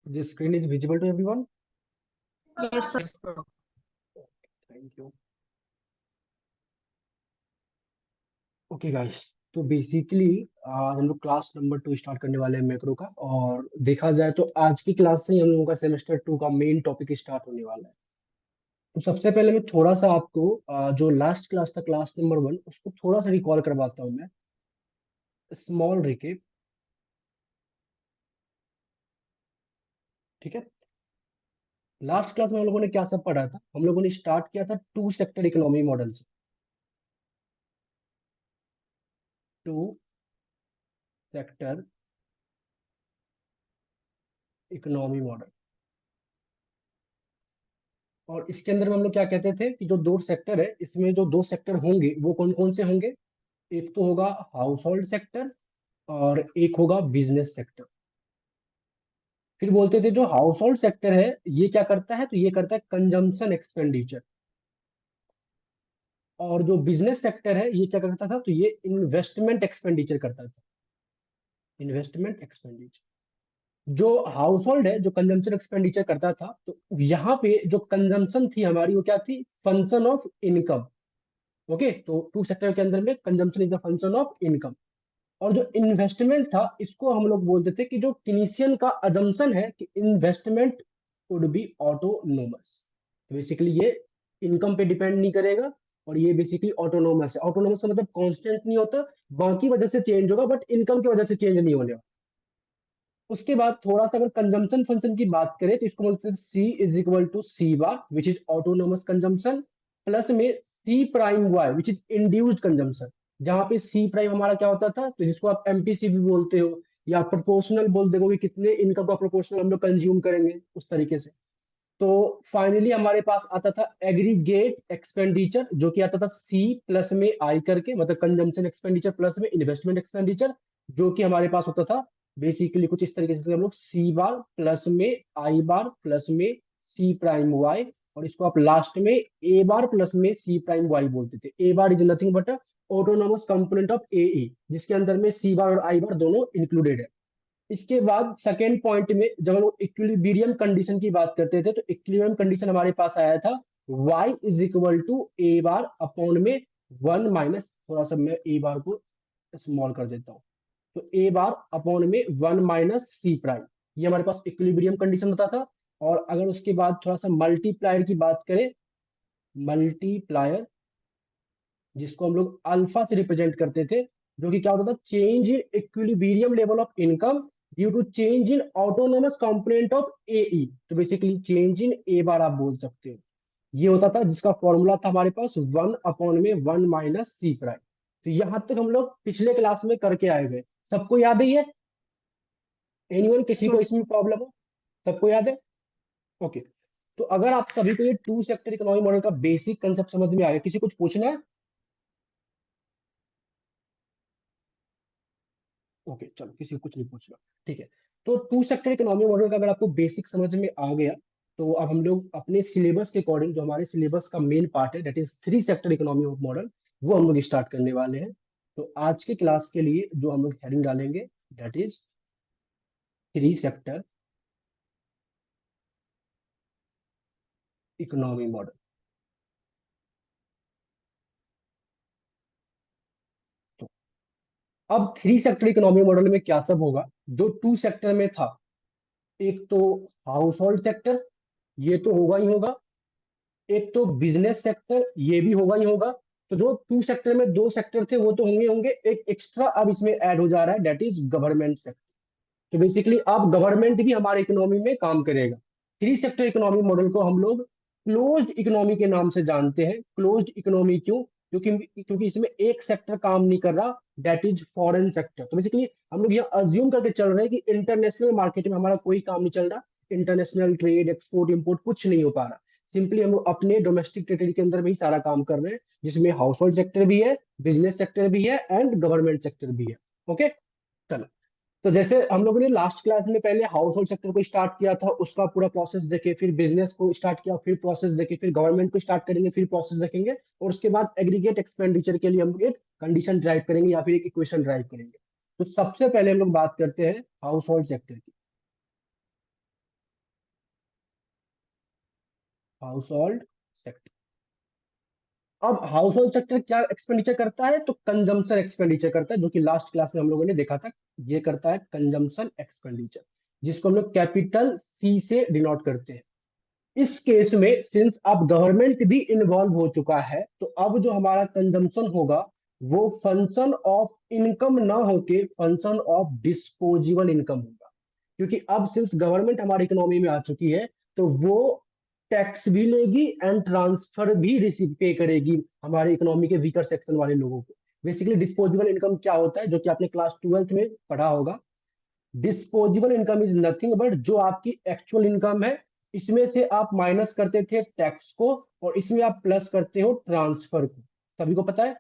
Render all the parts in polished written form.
The screen is visible to everyone. Yes, sir. Thank you. Okay guys, तो basically हम लोग class number 2 start करने वाले हैं मैक्रो का। और देखा जाए तो आज की क्लास से ही हम लोगों का सेमेस्टर 2 का मेन टॉपिक स्टार्ट होने वाला है। तो सबसे पहले मैं थोड़ा सा आपको जो लास्ट क्लास था, क्लास नंबर 1, उसको थोड़ा सा रिकॉल करवाता हूँ मैं। Small recap. ठीक है। लास्ट क्लास में हम लोगों ने क्या सब पढ़ा था? हम लोगों ने स्टार्ट किया था टू सेक्टर इकोनॉमी मॉडल से। Two sector economy model. और इसके अंदर में हम लोग क्या कहते थे कि जो दो सेक्टर है, इसमें जो दो सेक्टर होंगे वो कौन कौन से होंगे? एक तो होगा हाउस होल्ड सेक्टर और एक होगा बिजनेस सेक्टर। फिर बोलते थे जो हाउस होल्ड सेक्टर है ये क्या करता है? तो ये करता है कंजम्पशन एक्सपेंडिचर। और जो बिजनेस सेक्टर है ये क्या करता था? तो ये इन्वेस्टमेंट एक्सपेंडिचर करता था। Investment expenditure. जो हाउस होल्ड है जो कंजम्पशन एक्सपेंडिचर करता था, तो यहाँ पे जो कंजम्पशन थी हमारी वो क्या थी? Function of income. ओके, तो टू सेक्टर के अंदर में consumption is the function of income. और जो इन्वेस्टमेंट था इसको हम लोग बोलते थे कि जो किनीशियन का अजम्पशन है कि इन्वेस्टमेंट वुड बी ऑटोनोमस। तो बेसिकली ये इनकम पे डिपेंड नहीं करेगा और ये बेसिकली ऑटोनोमस है। ऑटोनोमस का मतलब कांस्टेंट नहीं होता, बाकी वजह से चेंज होगा बट इनकम की वजह से चेंज नहीं होने वाला। उसके बाद थोड़ा सा अगर कंजम्पशन फंक्शन की बात करें तो इसको बोलते हैं C is equal to C bar which is autonomous consumption, plus में सी prime Y which is induced consumption. जहां पे सी प्राइम हमारा क्या होता था, तो जिसको आप एमपीसी भी बोलते हो या प्रोपोर्शनल बोल देखो कि कितने इनकम का प्रोपोर्शनल हम लोग कंज्यूम करेंगे उस तरीके से। तो फाइनली हमारे पास आता था एग्रीगेट एक्सपेंडिचर जो कि आता था सी प्लस में आई करके, मतलब कंजम्पशन एक्सपेंडिचर प्लस में इन्वेस्टमेंट एक्सपेंडिचर, जो कि हमारे पास होता था बेसिकली कुछ इस तरीके से। हम लोग सी बार प्लस में आई बार प्लस में सी प्राइम वाई, और इसको आप लास्ट में ए बार प्लस में सी प्राइम वाई बोलते थे। A bar is nothing but autonomous component of A, जिसके अंदर में सी बार और आई बार दोनों इंक्लूडेड है। इसके बाद सेकेंड पॉइंट में जब हम लोग इक्विलिब्रियम कंडीशन की बात करते थे तो इक्विलिब्रियम कंडीशन हमारे पास आया था y is equal to a bar upon में वन माइनस, थोड़ा सा मैं ए बार को स्मॉल कर देता हूँ, तो ए बार अपॉन में वन माइनस सी प्राइम। ये हमारे पास इक्विलिब्रियम कंडीशन होता था। और अगर उसके बाद थोड़ा सा मल्टीप्लायर की बात करें, मल्टीप्लायर जिसको हम लोग अल्फा से रिप्रेजेंट करते थे, जो कि क्या होता था? Change in equilibrium level of income due to change in autonomous component of A. तो बेसिकली चेंज इन ए बार आप बोल सकते हो। ये होता था जिसका फॉर्मूला था हमारे पास वन अपॉन में वन माइनस सी प्राइम। तो यहां तक हम लोग पिछले क्लास में करके आए हुए, सबको याद है ये? एनीवन, किसी को Yes. इसमें प्रॉब्लम हो? सबको याद है? ओके। तो अगर आप सभी को ये टू सेक्टर इकोनॉमिक मॉडल का बेसिक कंसेप्ट समझ में आ गया, किसी कुछ पूछना है? ओके चलो, किसी को कुछ नहीं पूछना। ठीक है। तो टू सेक्टर इकोनॉमी मॉडल का अगर आपको बेसिक समझ में आ गया, तो अब हम लोग अपने सिलेबस के अकॉर्डिंग, जो हमारे सिलेबस का मेन पार्ट है that is three sector economy of model, वो हम लोग स्टार्ट करने वाले हैं। तो आज के क्लास के लिए जो हम लोग हेडिंग डालेंगे that is three sector economy model. तो अब थ्री सेक्टर इकोनॉमी मॉडल में क्या सब होगा? जो टू सेक्टर में था, एक तो हाउस होल्ड सेक्टर, ये तो होगा ही होगा। एक तो बिजनेस सेक्टर, ये भी होगा ही होगा। तो जो टू सेक्टर में दो सेक्टर थे वो तो होंगे होंगे, एक एक्स्ट्रा अब इसमें ऐड हो जा रहा है दैट इज गवर्नमेंट सेक्टर। तो बेसिकली अब गवर्नमेंट भी हमारे इकोनॉमी में काम करेगा। थ्री सेक्टर इकोनॉमी मॉडल को हम लोग क्लोज्ड इकोनॉमी के नाम से जानते हैं। क्लोज्ड इकोनॉमी क्यों? क्योंकि इसमें एक सेक्टर काम नहीं कर रहा, दैट इज फॉरेन सेक्टर। तो बेसिकली हम लोग यहाँ अज्यूम करके चल रहे हैं कि इंटरनेशनल मार्केट में हमारा कोई काम नहीं चल रहा, इंटरनेशनल ट्रेड एक्सपोर्ट इंपोर्ट कुछ नहीं हो पा रहा। सिंपली हम लोग अपने डोमेस्टिक टेरिटरी के अंदर में ही सारा काम कर रहे हैं, जिसमें हाउस होल्ड सेक्टर भी है, बिजनेस सेक्टर भी है एंड गवर्नमेंट सेक्टर भी है। ओके चलो। तो जैसे हम लोगों ने लास्ट क्लास में पहले हाउस होल्ड सेक्टर को स्टार्ट किया था, उसका पूरा प्रोसेस देखे, फिर बिजनेस को स्टार्ट किया, फिर प्रोसेस देखे, फिर गवर्नमेंट को स्टार्ट करेंगे, फिर प्रोसेस देखेंगे, और उसके बाद एग्रीगेट एक्सपेंडिचर के लिए हम एक कंडीशन ड्राइव करेंगे या फिर एक इक्वेशन ड्राइव करेंगे। तो सबसे पहले हम लोग बात करते हैं हाउस होल्ड सेक्टर की। Household sector. अब हाउस होल्ड सेक्टर क्या एक्सपेंडिचर करता है, तो कंजम्पशन एक्सपेंडिचर करता है, जो कि लास्ट क्लास में हम लोगों ने देखा था। ये करता है कंजम्पशन एक्सपेंडिचर, जिसको हम लोग कैपिटल सी से डिनोट करते हैं। इस केस में सिंस अब गवर्नमेंट भी इन्वॉल्व हो चुका है, तो अब जो हमारा कंजम्पशन होगा वो फंक्शन ऑफ इनकम ना होके फंक्शन ऑफ डिस्पोजेबल इनकम होगा। क्योंकि अब सिंस गवर्नमेंट हमारी इकोनॉमी में आ चुकी है, तो वो टैक्स भी लेगी एंड ट्रांसफर भी रिसीव पे करेगी हमारे इकोनॉमी के वीकर सेक्शन वाले लोगों को। बेसिकली डिस्पोजेबल इनकम क्या होता है, जो कि आपने क्लास 12th में पढ़ा होगा। Disposable income is nothing but जो आपकी एक्चुअल इनकम है, इसमें से आप माइनस करते थे टैक्स को, और इसमें आप प्लस करते हो ट्रांसफर को। सभी को पता है?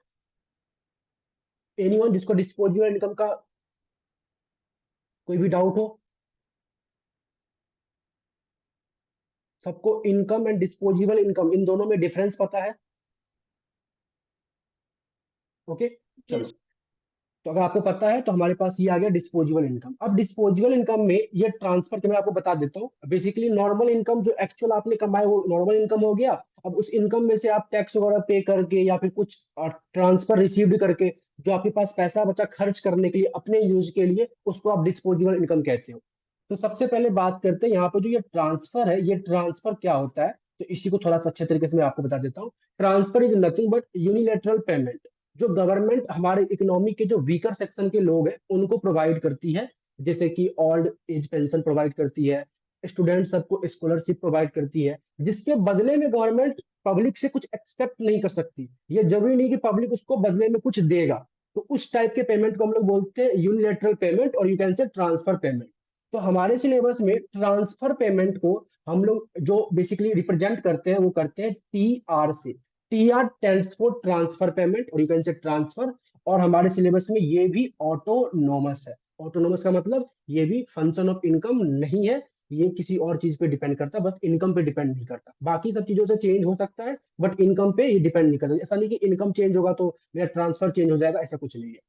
एनीवन जिसको डिस्पोजेबल इनकम का कोई भी डाउट हो? सबको income and disposable income in दोनों में डिफरेंस पता है? ओके, चलो। Yes. तो अगर आपको पता है तो हमारे पास ये आ गया डिस्पोजेबल इनकम। अब डिस्पोजेबल इनकम में ये ट्रांसफर के मैं आपको बता देता हूँ। बेसिकली नॉर्मल इनकम जो एक्चुअल आपने कमाया वो नॉर्मल इनकम हो गया। अब उस इनकम में से आप टैक्स वगैरह पे करके या फिर कुछ ट्रांसफर रिसीव्ड करके जो आपके पास पैसा बचा खर्च करने के लिए अपने यूज के लिए, उसको आप डिस्पोजेबल इनकम कहते हो। तो सबसे पहले बात करते हैं यहाँ पे जो ये ट्रांसफर है, ये ट्रांसफर क्या होता है, तो इसी को थोड़ा सा अच्छे तरीके से मैं आपको बता देता हूँ। Transfer is nothing but unilateral payment, जो गवर्नमेंट हमारे इकोनॉमी के जो वीकर सेक्शन के लोग हैं उनको प्रोवाइड करती है। जैसे कि ओल्ड एज पेंशन प्रोवाइड करती है, स्टूडेंट सबको स्कॉलरशिप प्रोवाइड करती है, जिसके बदले में गवर्नमेंट पब्लिक से कुछ एक्सपेक्ट नहीं कर सकती। ये जरूरी नहीं कि पब्लिक उसको बदले में कुछ देगा। तो उस टाइप के पेमेंट को हम लोग बोलते हैं यूनिलेटरल पेमेंट, और you can say transfer payment. तो हमारे सिलेबस में ट्रांसफर पेमेंट को हम लोग जो बेसिकली रिप्रेजेंट करते हैं वो करते हैं TR से। TR stands for transfer payment, और यू कैन से ट्रांसफर। और हमारे सिलेबस में ये भी ऑटोनोमस है। ऑटोनोमस का मतलब ये भी फंक्शन ऑफ इनकम नहीं है, ये किसी और चीज पे डिपेंड करता है, बस इनकम पे डिपेंड नहीं करता। बाकी सब चीजों से चेंज हो सकता है बट इनकम पे ये डिपेंड नहीं करता। ऐसा नहीं कि इनकम चेंज होगा तो मेरा ट्रांसफर चेंज हो जाएगा, ऐसा कुछ नहीं है।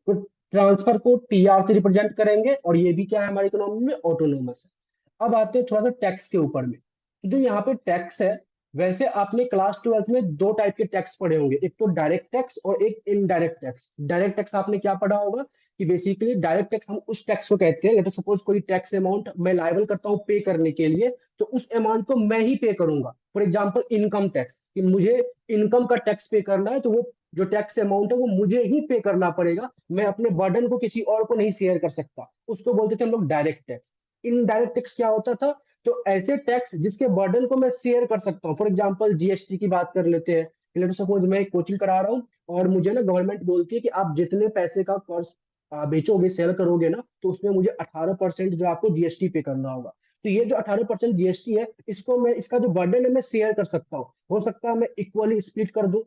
तो ट्रांसफर को TR से रिप्रेजेंट करेंगे, और ये भी क्या है हमारी इकोनॉमी में ऑटोनोमस है। अब आते हैं थोड़ा सा टैक्स के ऊपर में। तो जो यहाँ पे टैक्स है, वैसे आपने क्लास 12th में दो टाइप के टैक्स पढ़े होंगे, एक तो डायरेक्ट टैक्स और एक इनडायरेक्ट टैक्स। डायरेक्ट टैक्स आपने क्या पढ़ा होगा कि बेसिकली डायरेक्ट टैक्स हम उस टैक्स को कहते हैं, या तो सपोज कोई टैक्स अमाउंट मैं लायबल करता हूँ पे करने के लिए, तो उस अमाउंट को मैं ही पे करूंगा। फॉर एग्जाम्पल इनकम टैक्स, कि मुझे इनकम का टैक्स पे करना है, तो वो जो टैक्स अमाउंट है वो मुझे ही पे करना पड़ेगा। मैं अपने बर्डन को किसी और को नहीं शेयर कर सकता। उसको बोलते थे हम लोग डायरेक्ट टैक्स। इनडायरेक्ट टैक्स क्या होता था, तो ऐसे टैक्स जिसके बर्डन को मैं शेयर कर सकता हूँ। फॉर एग्जाम्पल जीएसटी की बात कर लेते हैं। लेट सपोज मैं कोचिंग करा रहा हूँ, और मुझे ना गवर्नमेंट बोलती है कि आप जितने पैसे का कोर्स बेचोगे, सेल करोगे ना, तो उसमें मुझे 18% जो आपको जीएसटी पे करना होगा। तो ये जो 18% जीएसटी है, इसको मैं, इसका जो बर्डन है मैं शेयर कर सकता हूँ। हो सकता है मैं इक्वली स्प्लिट कर दूं,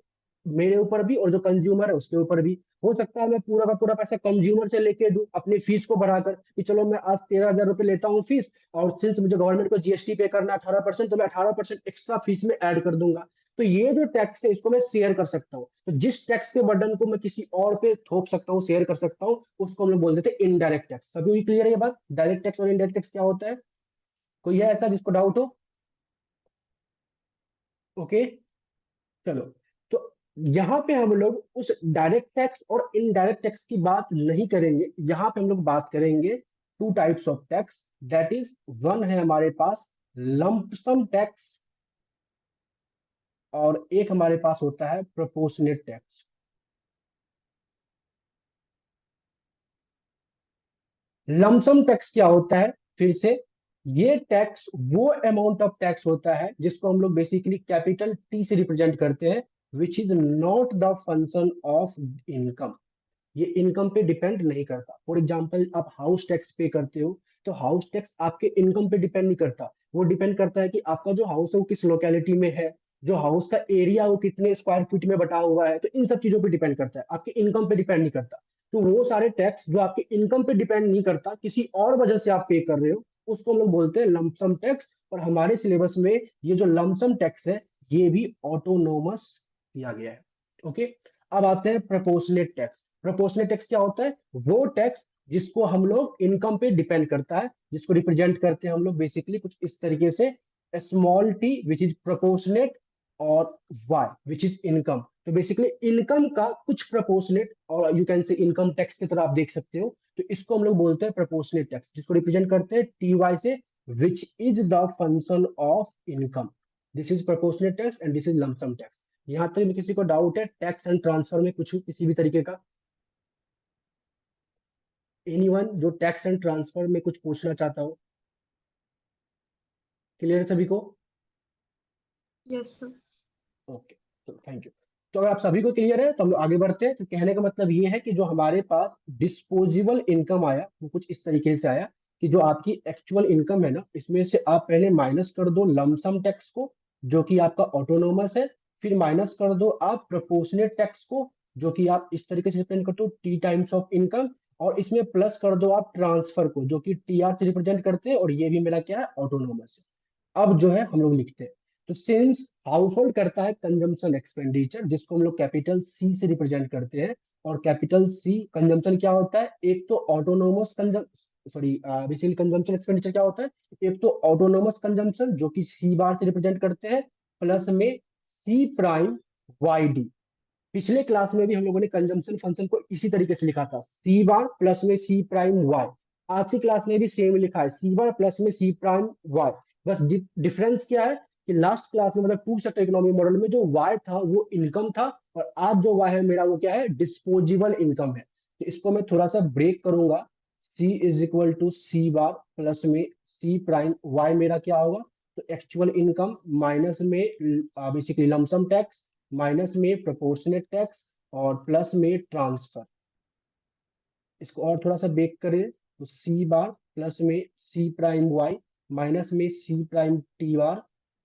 मेरे ऊपर भी और जो कंज्यूमर है उसके ऊपर भी। हो सकता है मैं पूरा का पूरा पैसा कंज्यूमर से लेके दूं अपनी फीस को बढ़ाकर, कि चलो मैं आज 13,000 रुपये लेता हूँ फीस, और सिंस मुझे गवर्नमेंट को जीएसटी पे करना है 18%, तो मैं 18% एक्स्ट्रा फीस में ऐड कर दूंगा। तो ये जो टैक्स है इसको मैं शेयर कर सकता हूँ। तो जिस टैक्स के बर्डन को मैं किसी और पे थोप सकता हूँ, शेयर कर सकता हूँ, उसको हम लोग बोल देते हैं इनडायरेक्ट टैक्स। सभी क्लियर है ये बात, डायरेक्ट टैक्स और इनडायरेक्ट टैक्स क्या होता है? कोई है ऐसा जिसको डाउट हो? ओके, चलो। तो यहाँ पे हम लोग उस डायरेक्ट टैक्स और इनडायरेक्ट टैक्स की बात नहीं करेंगे। यहाँ पे हम लोग बात करेंगे two types of tax. That is, one है हमारे पास लंपसम टैक्स, और एक हमारे पास होता है प्रोपोर्शनेट टैक्स। लमसम टैक्स क्या होता है, फिर से, ये टैक्स वो अमाउंट ऑफ टैक्स होता है जिसको हम लोग बेसिकली कैपिटल T से रिप्रेजेंट करते हैं, which is not the function of income. ये इनकम पे डिपेंड नहीं करता। फॉर एग्जाम्पल आप हाउस टैक्स पे करते हो, तो हाउस टैक्स आपके इनकम पे डिपेंड नहीं करता। वो डिपेंड करता है कि आपका जो हाउस है वो किस लोकेलिटी में है, जो हाउस का एरिया वो कितने स्क्वायर फीट में बटा हुआ है, तो इन सब चीजों पे डिपेंड करता है, आपके इनकम पे डिपेंड नहीं करता। तो वो सारे टैक्स जो आपके इनकम पे डिपेंड नहीं करता, किसी और वजह से आप पे कर रहे हो, उसको हम लोग बोलते हैं लमसम टैक्स। और हमारे सिलेबस में ये जो लमसम टैक्स है ये भी ऑटोनोमस किया गया है। ओके, अब आते हैं प्रोपोर्शनेट टैक्स। प्रोपोर्शनेट टैक्स क्या होता है, वो टैक्स जिसको हम लोग इनकम पे डिपेंड करता है, जिसको रिप्रेजेंट करते हैं हम लोग बेसिकली कुछ इस तरीके से small T which is proportionate और वाई विच इज इनकम। तो बेसिकली इनकम का कुछ प्रोपोर्शनेट, और you can say income tax की तरह आप देख सकते हो, तो इसको हम लोग बोलते हैं प्रोपोर्शनेट टैक्स, जिसको रिप्रेजेंट करते हैं टी वाई से, which is the function of income. This is proportionate tax and this is lump sum tax. यहाँ तक किसी को डाउट है टैक्स एंड ट्रांसफर में कुछ किसी भी तरीके का? एनीवन जो टैक्स एंड ट्रांसफर में कुछ पूछना चाहता हो? क्लियर है सभी को? Yes sir. ओके, तो थैंक यू। तो अगर आप सभी को क्लियर है तो हम लोग आगे बढ़ते हैं। तो कहने का मतलब ये है कि जो हमारे पास डिस्पोजेबल इनकम आया वो कुछ इस तरीके से आया कि जो आपकी एक्चुअल इनकम है ना, इसमें से आप पहले माइनस कर दो लमसम टैक्स को, जो कि आपका ऑटोनोमस है। फिर माइनस कर दो आप प्रोपोर्शनेट टैक्स को, जो कि आप इस तरीके से रिप्रेजेंट करते हो टी टाइम्स ऑफ इनकम। और इसमें प्लस कर दो आप ट्रांसफर को, जो कि टी आर से रिप्रेजेंट करते हैं, और ये भी मेरा क्या है, ऑटोनोमस है। अब जो है हम लोग लिखते हैं, तो सिंस हाउस होल्ड करता है कंजम्पशन एक्सपेंडिचर, जिसको हम लोग कैपिटल सी से रिप्रेजेंट करते हैं। और कैपिटल सी कंजम्पशन क्या होता है, एक तो autonomous sorry basically consumption expenditure क्या होता है, एक तो ऑटोनोमस कंजम्पशन जो कि सी बार से रिप्रेजेंट करते हैं, प्लस में सी प्राइम वाई डी। पिछले क्लास में भी हम लोगों ने कंजम्पशन फंक्शन को इसी तरीके से लिखा था, सी बार प्लस में सी प्राइम वाई। आज की क्लास में भी सेम लिखा है, सी बार प्लस में सी प्राइम वाई। बस डिफरेंस क्या है कि लास्ट क्लास में मतलब टू सेक्टर इकोनॉमी मॉडल में जो वाई था वो इनकम था, और आज जो वाई है मेरा वो क्या है, डिस्पोजेबल इनकम है। तो इसको मैं थोड़ा सा ब्रेक करूंगा, C is equal to C bar plus में सी प्राइम वाई मेरा क्या होगा, तो एक्चुअल इनकम माइनस में बेसिकली लमसम टैक्स, माइनस में प्रोपोर्शनेट टैक्स, और प्लस में ट्रांसफर। इसको और थोड़ा सा बेक करें, तो सी बार प्लस में सी प्राइम वाई, माइनस में C prime T R,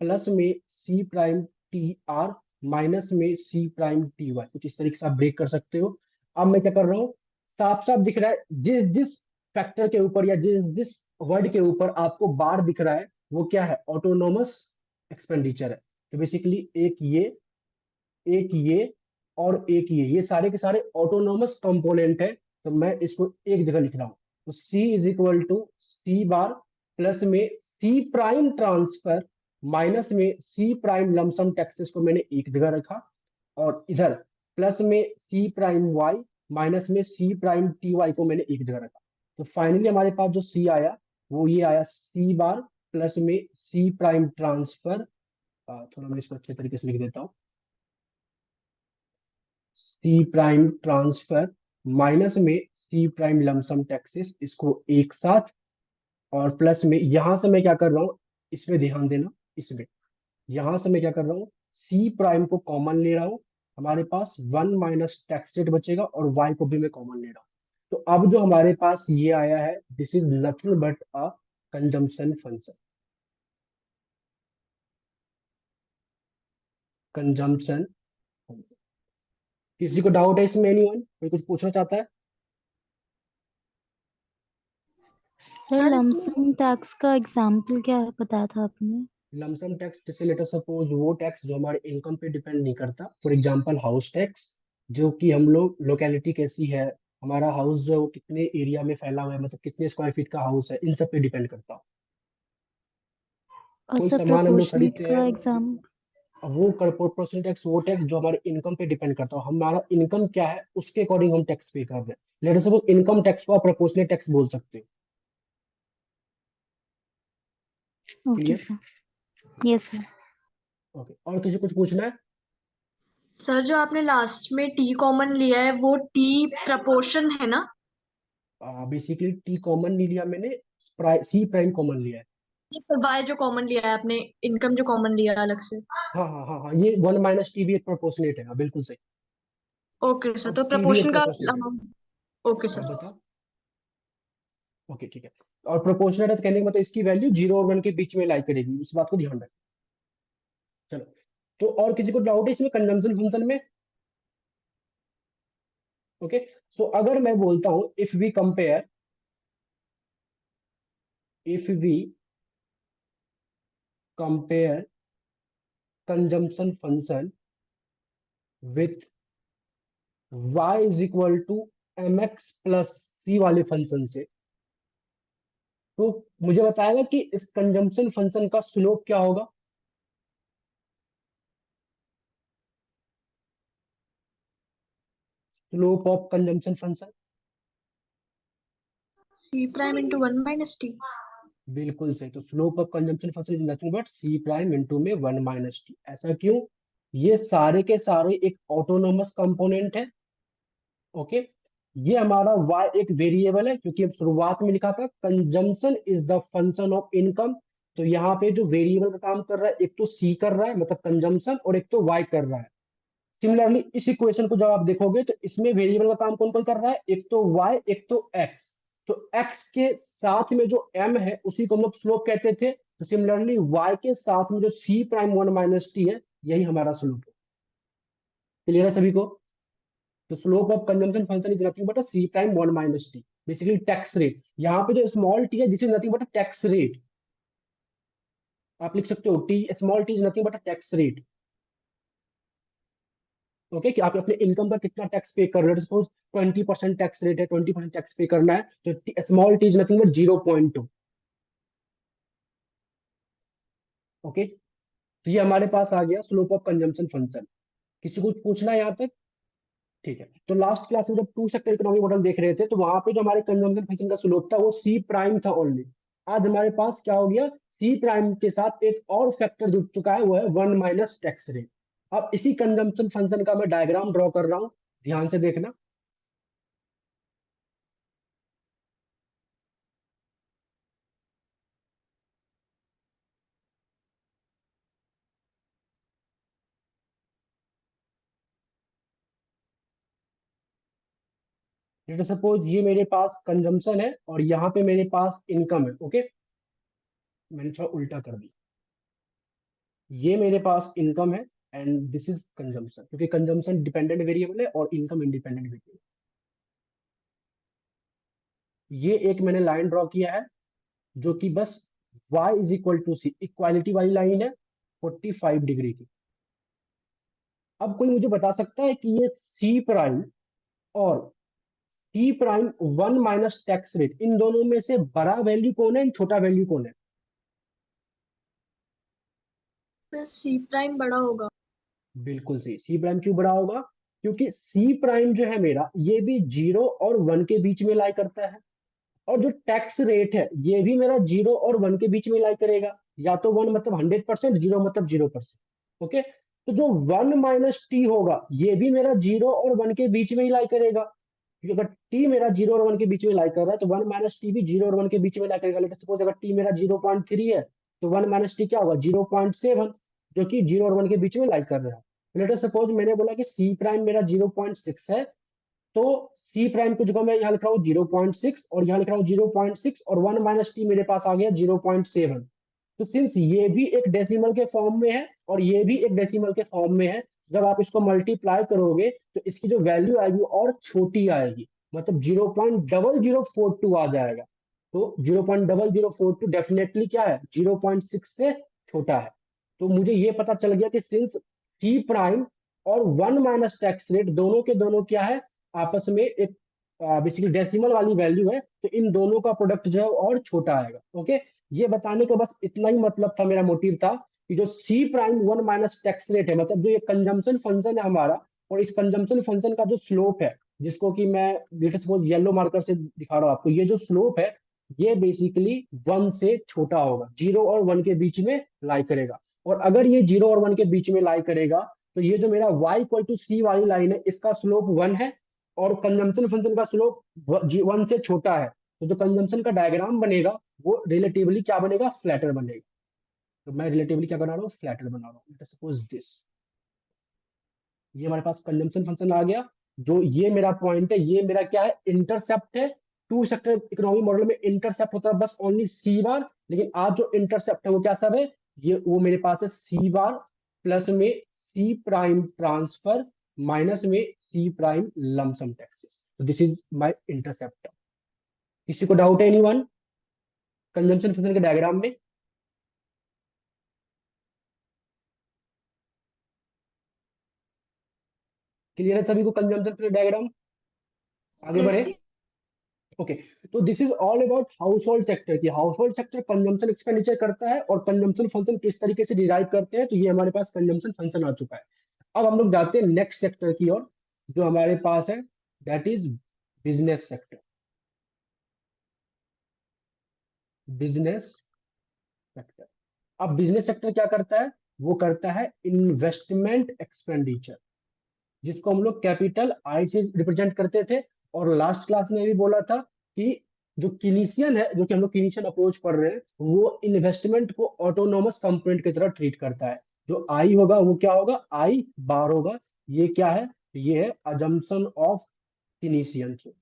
plus में C prime T R, minus में सी प्राइम टी वाई। कुछ इस तरीके से आप ब्रेक कर सकते हो। अब मैं क्या कर रहा हूँ, साफ साफ दिख रहा है जिस जिस फैक्टर के ऊपर या जिस जिस वर्ड के ऊपर आपको बार दिख रहा है वो क्या है, ऑटोनोमस एक्सपेंडिचर है। तो बेसिकली एक ये और एक ये सारे के सारे ऑटोनोमस कंपोनेंट है। तो मैं इसको एक जगह लिख रहा हूं, तो C is equal to C bar plus में सी प्राइम ट्रांसफर, माइनस में सी प्राइम लमसम टैक्सेस को मैंने एक जगह रखा, और इधर प्लस में सी प्राइम वाई, माइनस में सी प्राइम टी वाई को मैंने एक जगह रखा। तो फाइनली हमारे पास जो C आया वो ये आया, सी बार प्लस में सी प्राइम ट्रांसफर, थोड़ा मैं इसको अच्छे तरीके से लिख देता हूँ, सी प्राइम ट्रांसफर माइनस में सी प्राइम लमसम टैक्सेस, इसको एक साथ, और प्लस में यहां से मैं क्या कर रहा हूं, इसमें ध्यान देना, इसमें यहां से मैं क्या कर रहा हूं, सी प्राइम को कॉमन ले रहा हूं, हमारे पास वन माइनस टैक्स रेट बचेगा, और वाई को भी मैं कॉमन ले रहा हूं। तो अब जो हमारे पास ये आया है, this is nothing but a consumption function, consumption. किसी को डाउट है इसमें, एनीवन कोई कुछ पूछना चाहता है? सर सर इसमें लमसम टैक्स का एग्जाम्पल क्या बताया था आपने? लमसम टैक्स जैसे लेटर सपोज वो टैक्स जो हमारे इनकम पे डिपेंड नहीं करता, फॉर एग्जांपल हाउस टैक्स, जो कि हम लोग लोकेलिटी कैसी है, हमारा हाउस जो है वो कितने एरिया में फैला हुआ है, मतलब कितने स्क्वायर फीट का हाउस है, इन सब पे डिपेंड करता है। और कोई सर सामान हम लोग प्रोपोर्शनेट खरीदते का हैं, एग्जाम? अब वो प्रोपोर्शनल टैक्स वो टैक्स जो हमारे इनकम पे डिपेंड करता है, हमारा इनकम क्या है उसके अकॉर्डिंग हम टैक्स पे कर रहे हैं। लेटर सपोज इनकम टैक्स को आप प्रोपोर्शनल टैक्स बोल सकते हो। Okay clear? Sir. Yes sir. Okay, और किसी कुछ पूछना है? सर जो आपने लास्ट में टी कॉमन लिया है वो टी प्रपोर्शन है ना? बेसिकली टी कॉमन नहीं लिया मैंने, सी प्राइम कॉमन लिया है। ये सर वाई जो कॉमन लिया है आपने, इनकम जो कॉमन लिया है अलग से। हाँ हाँ हाँ हाँ, ये वन माइनस टी भी एक प्रोपोर्शनेट है, हाँ, बिल्कुल सही। ओके सर, और तो सी भी एक प्रपोर्शन का प्रोपोर्शनेट है। अमाउंट। ओके हाँ सर। बता। ओके ठीक है। और प्रोपोर्शनेट है तो कहने का मतलब इसकी वैल्यू 0 और 1 के बीच में लाई करेगी, इस बात को ध्यान रख। चलो, तो और किसी को डाउट है इसमें कंजम्पशन फंक्शन में? ओके, सो अगर मैं बोलता हूं if we compare consumption function with y is equal to mx plus c वाले फंक्शन से, तो मुझे बताएगा कि इस कंजम्पशन फंक्शन का स्लोप क्या होगा। Slope of consumption function. C prime into 1 minus t. बिल्कुल सही। तो slope of consumption function is nothing but C prime into में 1 - टी। ऐसा क्यों? ये सारे के सारे एक ऑटोनोमस कंपोनेंट है। ओके, ये हमारा y एक वेरिएबल है, क्योंकि अब शुरुआत में लिखा था consumption is the function of income. तो यहाँ पे जो वेरिएबल का काम कर रहा है, एक तो c कर रहा है मतलब कंजम्पशन, और एक तो y कर रहा है। सिमिलरली इस इक्वेशन को जब आप देखोगे तो इसमें वेरिएबल का काम कौन कौन कर रहा है, एक तो y एक तो x। तो x के साथ में जो m है उसी को हम लोग स्लोप कहते थे। तो सिमिलरली y के साथ में जो c प्राइम 1 - टी है, यही हमारा स्लोप है। क्लियर है सभी को? तो slope of consumption function is nothing but C prime 1 - t. Basically tax rate, यहाँ पे जो स्मॉल टी है this is nothing but tax rate. आप लिख सकते हो t, small t is nothing but tax rate. Okay, कि आप अपने इनकम का कितना टैक्स पे कर रहे हो। सपोज 20% टैक्स रेट है, 20% टैक्स पे करना है, तो small t is nothing but 0.2। Okay, तो ये हमारे पास आ गया स्लोप ऑफ कंजम्पशन फंक्शन। किसी को पूछना है यहाँ तक? ठीक है। तो लास्ट क्लास में जब टू सेक्टर इकोनॉमिक मॉडल देख रहे थे, तो वहां पे जो हमारे कंजम्पशन फंक्शन का स्लोप था वो सी प्राइम था ओनली। आज हमारे पास क्या हो गया, सी प्राइम के साथ एक और फैक्टर जुड़ चुका है, वो है 1 - टैक्स रेट। अब इसी कंजम्पशन फंक्शन का मैं डायग्राम ड्रॉ कर रहा हूं, ध्यान से देखना। जैसे सपोज ये मेरे पास कंजम्पशन है और यहाँ पे मेरे पास इनकम है। ओके, मैंने थोड़ा उल्टा कर दिया। ये मेरे पास इनकम है एंड दिस इज कंजम्पशन, क्योंकि कंजम्पशन डिपेंडेंट वेरिएबल है और इनकम इंडिपेंडेंट वेरिएबल। ये एक मैंने लाइन ड्रॉ किया है जो कि बस y is equal to c, equality वाली लाइन है 45 डिग्री की। अब कोई मुझे बता सकता है कि ये सी प्राइम और सी प्राइम 1 - टैक्स रेट, इन दोनों में से बड़ा वैल्यू कौन है, छोटा वैल्यू कौन है? तो C prime बड़ा होगा। बिल्कुल सही। सी प्राइम क्यों बड़ा होगा? क्योंकि सी प्राइम जो है मेरा, ये भी 0 और 1 के बीच में लाई करता है, और जो टैक्स रेट है ये भी मेरा 0 और 1 के बीच में लाई करेगा। या तो 1 मतलब 100%, 0 मतलब 0%। ओके, तो जो 1 - टी होगा ये भी मेरा 0 और 1 के बीच में ही लाई करेगा, क्योंकि अगर टी मेरा 0 और 1 के बीच में लाई कर रहा है तो 1 - टी भी 0 और 1 के बीच में लाई करेगा। लेट सपोज अगर टी मेरा 0.3 है तो 1 - टी क्या होगा, 0.7, जो कि 0 और 1 के बीच में लाई कर रहा है। लेट सपोज मैंने बोला कि सी प्राइम मेरा 0.6 है, तो सी प्राइम को जगह मैं यहाँ लिख रहा हूँ 0.6 और यहाँ लिख रहा हूँ 0.6, और 1 - टी मेरे पास आ गया 0.7। तो सिंस ये भी एक डेसिमल के फॉर्म में है और ये भी एक डेसिमल के फॉर्म में है, जब आप इसको मल्टीप्लाई करोगे तो इसकी जो वैल्यू आएगी और छोटी आएगी, मतलब 0.0042 आ जाएगा। तो 0.0042 डेफिनेटली क्या है, 0.6 से छोटा है। तो मुझे ये पता चल गया कि सिंस सी प्राइम और 1 - टैक्स रेट दोनों के दोनों क्या है, आपस में एक बेसिकली डेसिमल वाली वैल्यू है, तो इन दोनों का प्रोडक्ट जो है और छोटा आएगा। ओके, ये बताने का बस इतना ही मतलब था, मेरा मोटिव था कि जो सी प्राइम 1 - टैक्स रेट है, मतलब जो ये कंजम्पशन फंक्शन है हमारा, और इस कंजम्पशन फंक्शन का जो स्लोप है, जिसको कि मैं लेट सपोज येलो मार्कर से दिखा रहा हूँ आपको, ये जो स्लोप है ये बेसिकली 1 से छोटा होगा, 0 और 1 के बीच में लाई करेगा। और अगर ये 0 और 1 के बीच में लाई करेगा तो ये जो मेरा y इक्वल टू सी वाली लाइन है इसका स्लोप 1 है, और कंजम्पशन फंक्शन का स्लोप 1 से छोटा है। तो जो कंजम्पशन का डायग्राम बनेगा वो रिलेटिवली क्या बनेगा, फ्लैटर बनेगा। तो मैं रिलेटिवली क्या बना रहा हूँ, फ्लैटर बना रहा हूँ। सपोज दिस, ये हमारे पास कंजम्पशन फंक्शन आ गया। जो ये मेरा पॉइंट है ये मेरा क्या है, इंटरसेप्ट है। टू सेक्टर इकोनॉमिक मॉडल में इंटरसेप्ट होता है बस ओनली सी बार, लेकिन आज जो इंटरसेप्ट है वो क्या सब है, ये वो मेरे पास है सी बार प्लस में सी प्राइम ट्रांसफर माइनस में सी प्राइम लमसम टैक्सेस। तो दिस इज माय इंटरसेप्ट। किसी को डाउट है एनीवन कंजम्पशन फंक्शन के डायग्राम में? क्लियर है सभी को कंजम्पशन फंक्शन डायग्राम? आगे Yes, बढ़े। sir. ओके, तो this is all about household sector की household sector consumption expenditure करता है और कंजम्पशन फंक्शन किस तरीके से डिराइव करते हैं, तो ये हमारे पास कंजम्पशन फंक्शन आ चुका है। अब हम लोग जाते हैं नेक्स्ट सेक्टर की ओर जो हमारे पास है, that is business sector. Business sector, अब बिजनेस सेक्टर क्या करता है, वो करता है इन्वेस्टमेंट एक्सपेंडिचर, जिसको हम लोग कैपिटल आई से रिप्रेजेंट करते थे। और लास्ट क्लास में भी बोला था कि जो किनीशियन है, जो कि हम लोग किनीशियन अप्रोच कर रहे हैं, वो इन्वेस्टमेंट को ऑटोनोमस कंपोनेंट की तरह ट्रीट करता है। जो आई होगा वो क्या होगा, आई बार होगा। ये क्या है, ये है अजम्पशन ऑफ किनीशियन की।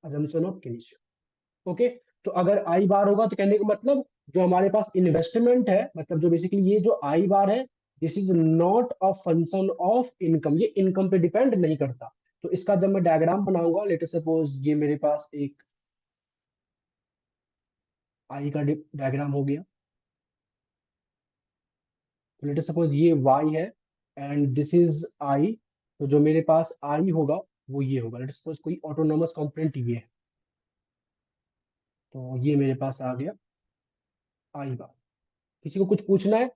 Assumption of Keynesian, okay. तो अगर आई बार होगा तो कहने का मतलब जो हमारे पास इन्वेस्टमेंट है, मतलब जो बेसिकली ये जो आई बार है, this is not a function of income, ये इनकम पे डिपेंड नहीं करता। तो इसका जब मैं डायग्राम बनाऊंगा, लेट सपोज ये मेरे पास एक आई का डायग्राम हो गया, तो लेट सपोज ये वाई है एंड दिस इज आई। तो जो मेरे पास आई होगा वो ये होगा, लेट सपोज कोई ऑटोनोमस कंपोनेंट ये है, तो ये मेरे पास आ गया आई बार। किसी को कुछ पूछना है,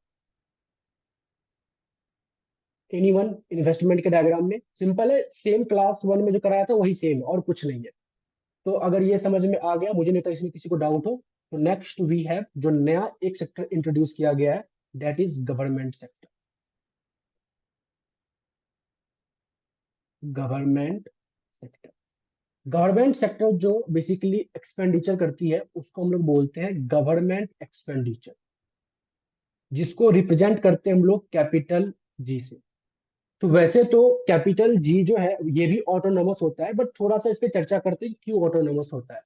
एनीवन इन्वेस्टमेंट के डायग्राम में? सिंपल है, सेम क्लास वन में जो कराया था वही सेम, और कुछ नहीं है। तो अगर ये समझ में आ गया, मुझे नहीं तो इसमें किसी को डाउट हो, तो नेक्स्ट वी हैव जो नया एक सेक्टर इंट्रोड्यूस किया गया है, that is government sector. Government sector, government sector जो बेसिकली एक्सपेंडिचर करती है उसको हम लोग बोलते हैं गवर्नमेंट एक्सपेंडिचर, जिसको रिप्रेजेंट करते हैं हम लोग कैपिटल जी से। तो वैसे तो कैपिटल जी जो है ये भी ऑटोनोमस होता है, बट थोड़ा सा इस पे चर्चा करते हैं क्यों ऑटोनोमस होता है।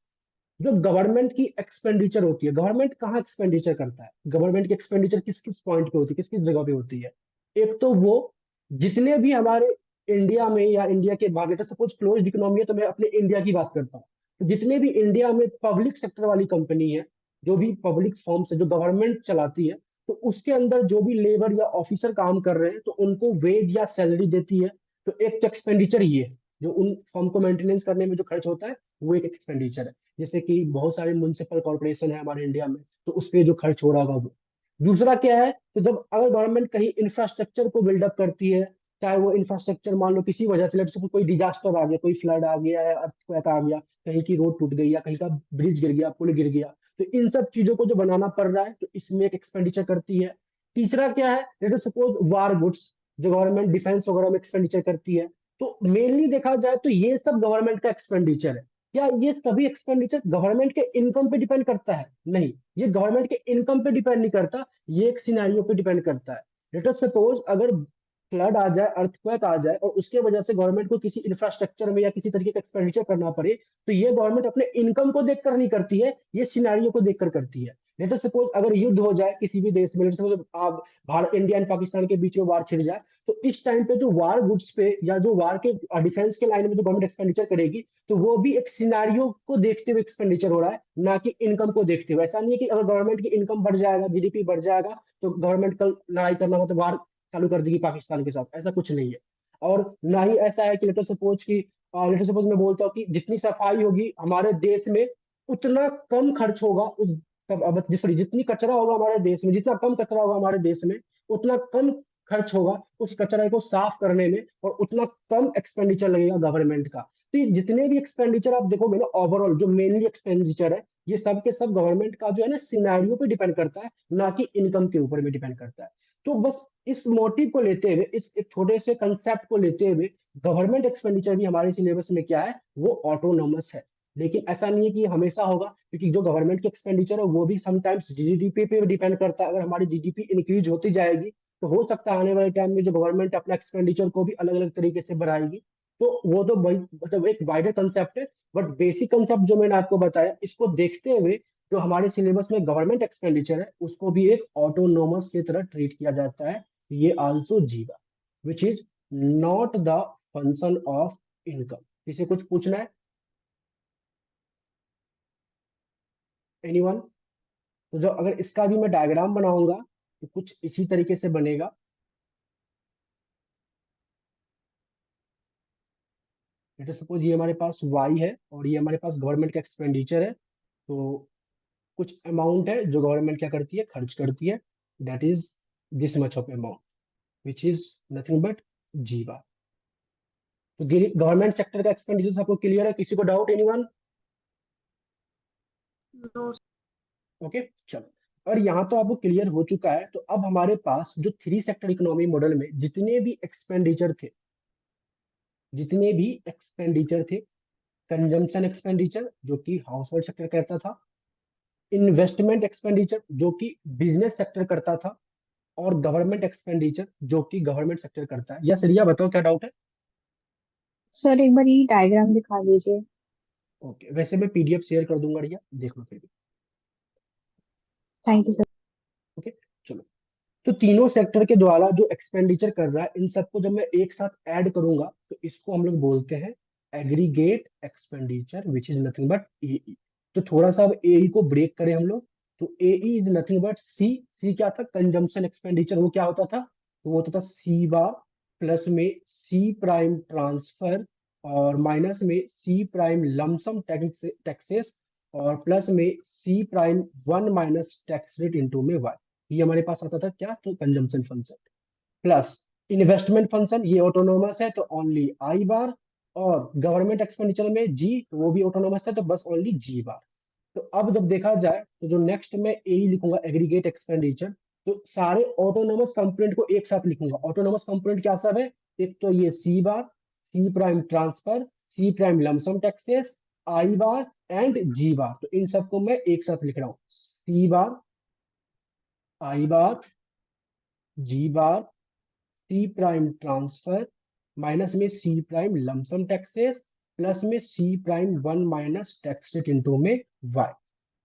जो गवर्नमेंट की एक्सपेंडिचर होती है, गवर्नमेंट कहाँ एक्सपेंडिचर करता है, गवर्नमेंट की एक्सपेंडिचर किस किस पॉइंट पे होती है, किस किस जगह पे होती है। एक तो वो जितने भी हमारे इंडिया में या इंडिया के बाहर, सपोज क्लोज्ड इकोनॉमी है तो मैं अपने इंडिया की बात करता हूँ, तो जितने भी इंडिया में पब्लिक सेक्टर वाली कंपनी है, जो भी पब्लिक फर्म्स है जो गवर्नमेंट चलाती है, तो उसके अंदर जो भी लेबर या ऑफिसर काम कर रहे हैं तो उनको वेज या सैलरी देती है। तो एक तो एक्सपेंडिचर ये है, जो उन फर्म को मेंटेनेंस करने में जो खर्च होता है वो एक एक्सपेंडिचर है। जैसे कि बहुत सारे म्युनिसिपल कॉर्पोरेशन है हमारे इंडिया में, तो उस पर जो खर्च हो रहा होगा वो। दूसरा क्या है, तो जब अगर गवर्नमेंट कहीं इंफ्रास्ट्रक्चर को बिल्डअप करती है, चाहे वो इंफ्रास्ट्रक्चर मान लो किसी वजह से, लेट सपोज कोई डिजास्टर आ गया, कोई फ्लड आ गया है, अर्थक्वेक आ गया, कहीं की रोड टूट गई या कहीं का ब्रिज गिर गया, पुल गिर गया, तो इन सब चीजों को जो बनाना पड़ रहा है तो इसमें एक एक्सपेंडिचर करती है। तीसरा क्या है, लेट सपोज वार गुड्स, जो गवर्नमेंट डिफेंस वगैरह में एक्सपेंडिचर करती है। तो मेनली देखा जाए तो ये सब गवर्नमेंट का एक्सपेंडिचर है। क्या ये सभी एक्सपेंडिचर गवर्नमेंट के इनकम पे डिपेंड करता है? नहीं, ये गवर्नमेंट के इनकम पे डिपेंड नहीं करता, ये एक सिनेरियो पे डिपेंड करता है। लेट अस सपोज अगर फ्लड आ जाए, अर्थक्वेक आ जाए और उसके वजह से गवर्नमेंट को किसी इंफ्रास्ट्रक्चर में या किसी तरीके का एक्सपेंडिचर करना पड़े, तो ये गवर्नमेंट अपने इनकम को देखकर नहीं करती है, ये सिनेरियो को देखकर करती है। लेट अस सपोज अगर युद्ध हो जाए किसी भी देश में, लेट सपोज आप भारत, इंडिया एंड पाकिस्तान के बीच में वार छिड़ जाए, तो इस टाइम पे जो वार गुड्स पे या जो वार के डिफेंस के लाइन में जो गवर्नमेंट एक्सपेंडिचर करेगी, तो वो भी एक सिनारियो को देखते हुए एक्सपेंडिचर हो रहा है, ना कि इनकम को देखते हुए। ऐसा नहीं है कि अगर गवर्नमेंट की इनकम बढ़ जाएगा, जीडीपी बढ़ जाएगा, तो गवर्नमेंट कल लड़ाई करना मतलब वार चालू कर देगी पाकिस्तान के साथ, ऐसा कुछ नहीं है। और ना ही ऐसा है कि लेटर सपोज मैं बोलता हूँ कि जितनी सफाई होगी हमारे देश में, उतना कम खर्च होगा उस, सॉरी, जितनी कचरा होगा हमारे देश में, जितना कम कचरा होगा हमारे देश में, उतना कम खर्च होगा उस कचरे को साफ करने में, और उतना कम एक्सपेंडिचर लगेगा गवर्नमेंट का। तो ये जितने भी एक्सपेंडिचर आप देखोगे ना, ओवरऑल जो मेनली एक्सपेंडिचर है, ये सब के सब गवर्नमेंट का जो है ना सिनेरियो पे डिपेंड करता है, ना कि इनकम के ऊपर में डिपेंड करता है। तो बस इस मोटिव को लेते हुए, इस एक छोटे से कंसेप्ट को लेते हुए, गवर्नमेंट एक्सपेंडिचर भी हमारे सिलेबस में क्या है, वो ऑटोनोमस है। लेकिन ऐसा नहीं है कि हमेशा होगा, क्योंकि जो गवर्नमेंट की एक्सपेंडिचर है वो भी समटाइम्स जीडीपी पे डिपेंड करता है। अगर हमारी जीडीपी इंक्रीज होती जाएगी, तो हो सकता है आने वाले टाइम में जो गवर्नमेंट अपना एक्सपेंडिचर को भी अलग अलग तरीके से बढ़ाएगी। तो वो तो मतलब एक वाइडर कंसेप्ट है, बट बेसिक कंसेप्ट जो मैंने आपको बताया, इसको देखते हुए जो हमारे सिलेबस में गवर्नमेंट एक्सपेंडिचर है उसको भी एक ऑटोनोमस की तरह ट्रीट किया जाता है। ये आल्सो जीवा, which is not the function of income. किसी कुछ पूछना है, एनीवन? तो जो अगर इसका भी मैं डायग्राम बनाऊंगा तो कुछ इसी तरीके से बनेगा। लेट सपोज ये हमारे पास y है और ये हमारे पास गवर्नमेंट का एक्सपेंडिचर है, तो कुछ अमाउंट है जो गवर्नमेंट क्या करती है, खर्च करती है, that is this much of amount which is nothing but G bar. तो गवर्नमेंट सेक्टर का एक्सपेंडिचर सबको क्लियर है, किसी को डाउट, एनीवन? नो। ओके चलो, और यहाँ तो आपको क्लियर हो चुका है। तो अब हमारे पास जो थ्री सेक्टर इकोनॉमी मॉडल में जितने भी एक्सपेंडिचर थे, जितने भी एक्सपेंडिचर थे, कंजम्पशन एक्सपेंडिचर जो कि हाउस होल्ड सेक्टर करता था, इन्वेस्टमेंट एक्सपेंडिचर जो कि बिजनेस सेक्टर करता था, और गवर्नमेंट एक्सपेंडिचर जो कि गवर्नमेंट सेक्टर करता है। यस रिया बताओ क्या डाउट है? सर एक बार ये डायग्राम दिखा दीजिए। ओके, वैसे मैं पीडीएफ शेयर कर दूंगा रिया, देख लो फिर भी। Thank you sir. ओके चलो, तो तीनों सेक्टर के द्वारा जो एक्सपेंडिचर कर रहा है, इन सबको जब मैं एक साथ ऐड करूंगा तो इसको हम लोग बोलते हैं aggregate expenditure which is nothing but AE. तो थोड़ा सा अब एई को ब्रेक करें हम लोग, तो एई इज नथिंग बट सी क्या था, कंजम्पशन एक्सपेंडिचर। वो क्या होता था, तो वो होता था सी बार प्लस में सी प्राइम ट्रांसफर और माइनस में सी प्राइम लमसम टैक्सेस और प्लस में सी prime one minus tax rate into में वाई। ये हमारे पास आता था क्या, तो consumption function. Plus investment function, ये ऑटोनोमस है तो ओनली आई बार, और गवर्नमेंट एक्सपेंडिचर में जी, तो वो भी ऑटोनोमस है तो बस ओनली जी बार। तो अब जब देखा जाए तो जो नेक्स्ट में ए लिखूंगा एग्रीगेट एक्सपेंडिचर, तो सारे ऑटोनोमस कंपोनेंट को एक साथ लिखूंगा। ऑटोनोमस कंपोनेंट क्या सब है, एक तो ये C bar, C prime transfer, C prime lump sum taxes, I bar and G bar. तो इन सबको मैं एक साथ लिख रहा हूँ, C bar, I bar, G bar, C prime transfer, minus में सी प्राइम लमसम टैक्सेस, प्लस में सी prime one minus tax rate into में वाई।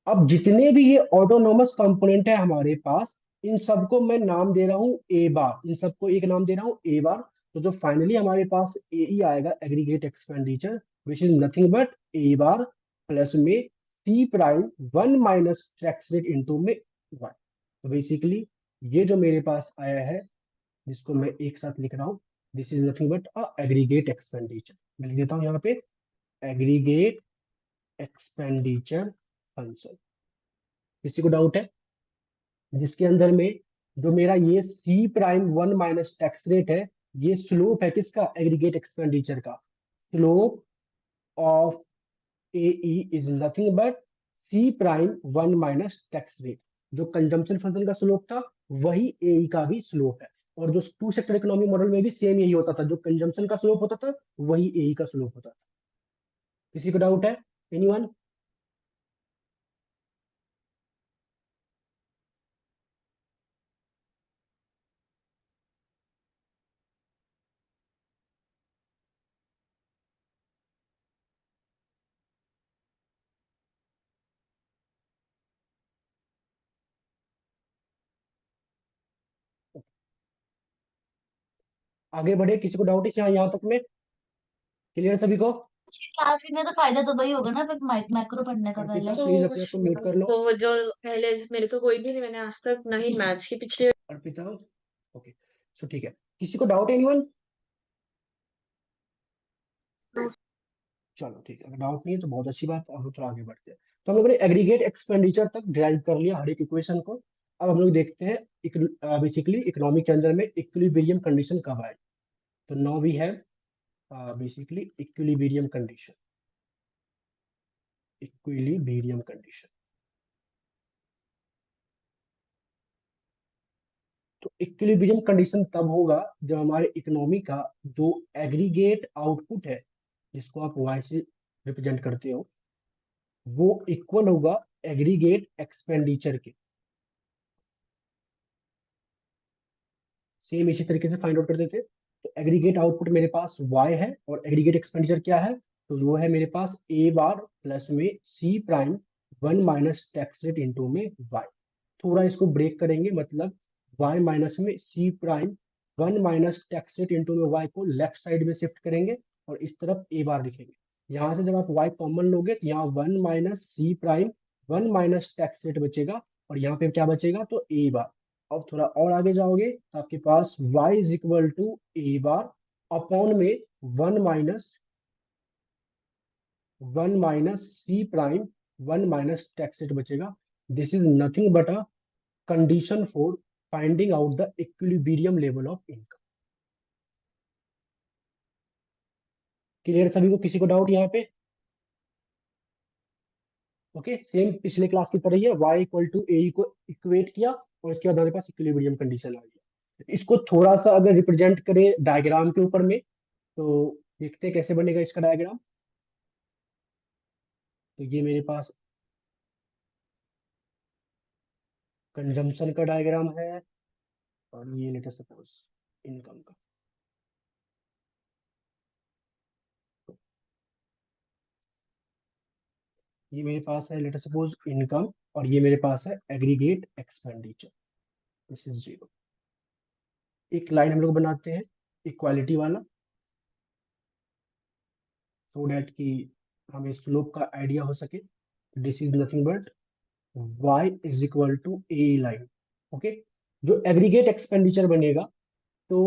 अब जितने भी ये ऑटोनोमस कंपोनेंट है हमारे पास, इन सबको मैं नाम दे रहा हूं ए बार, इन सबको एक नाम दे रहा हूं ए बार। तो जो फाइनली हमारे पास ए ही आएगा aggregate expenditure which is nothing but A bar plus में सी prime one minus tax rate into में वाई। तो बेसिकली ये जो मेरे पास आया है, जिसको मैं एक साथ लिख रहा हूँ, this is nothing but a aggregate expenditure. मैं लिख देता हूँ यहाँ पे एग्रीगेट एक्सपेंडिचर फंक्शन। किसी को डाउट है? जिसके अंदर में जो मेरा ये C prime one minus tax rate है, ये स्लोप है किसका, एग्रीगेट एक्सपेंडिचर का। Slope of A is nothing but C prime one minus tax rate. जो कंजम्पशन फंक्शन का स्लोप था वही ए का भी स्लोप है। और जो टू सेक्टर इकोनॉमी मॉडल में भी सेम यही होता था, जो कंजम्पशन का स्लोप होता था वही ए का स्लोप होता था। किसी को डाउट है, एनीवन? आगे बढ़े, किसी को डाउट है यहाँ तक में? क्लियर सभी को? क्लास में तो फायदा तो वही होगा ना, फिर मैक्रो पढ़ने का अर्पिता पहले। प्लीज अपने आप को म्यूट कर लो। तो जो पहले मेरे को कोई भी नहीं, मैंने आज तक ना ही मैथ्स की पिछले अर्पिता ओके, सो ठीक है, किसी को डाउट है एनीवन? चलो ठीक है, अगर डाउट नहीं है तो बहुत अच्छी बात है, अब थोड़ा आगे बढ़ते हैं। तो हम लोगों ने एग्रीगेट एक्सपेंडिचर तक ड्राइव कर लिया हर एक इक्वेशन को। अब हम लोग देखते हैं बेसिकली इकोनॉमी के अंदर में इक्विलिब्रियम कंडीशन कब आए। तो now we have basically equilibrium condition, equilibrium condition. तो इक्विलिब्रियम कंडीशन तब होगा जब हमारे इकोनॉमी का जो एग्रीगेट आउटपुट है, जिसको आप वाई से रिप्रेजेंट करते हो, वो इक्वल होगा एग्रीगेट एक्सपेंडिचर के। सेम इसी तरीके से फाइंड आउट करते थे। तो एग्रीगेट आउटपुट मेरे पास y है और एग्रीगेट एक्सपेंडिचर क्या है, तो वो है मेरे पास a बार प्लस में c prime one minus tax rate into में y। थोड़ा इसको ब्रेक करेंगे, मतलब y माइनस में c prime one minus tax rate into में y को लेफ्ट साइड में शिफ्ट करेंगे और इस तरफ a बार लिखेंगे। यहाँ से जब आप y कॉमन लोगे तो यहाँ वन माइनस सी prime one minus tax rate बचेगा और यहाँ पे क्या बचेगा, तो a बार। अब थोड़ा और आगे जाओगे तो आपके पास y is equal to a bar upon में वन माइनस 1 माइनस सी प्राइम 1 माइनस टैक्स रेट बचेगा। This is nothing but a condition for finding out the equilibrium level of income. Clear सभी को, किसी को डाउट यहाँ पे? ओके, सेम पिछले class की तरह ही है, y इक्वल टू ए को इक्वेट किया और इसके बाद हमारे पास इक्विलिब्रियम कंडीशन आ गया। इसको थोड़ा सा अगर रिप्रेजेंट करें डायग्राम के ऊपर में तो देखते हैं कैसे बनेगा इसका डायग्राम। तो ये मेरे पास कंजम्पशन का डायग्राम है और ये लेट अस सपोज इनकम का। ये मेरे पास है लेट अस सपोज इनकम और ये मेरे पास है एग्रीगेट एक्सपेंडिचर, दिस इज 0। एक लाइन हम लोग बनाते हैं इक्वालिटी वाला, सो डैट कि हमें स्लोप का आइडिया हो सके। This is nothing but y is equal to a line. Okay, जो एग्रीगेट एक्सपेंडिचर बनेगा तो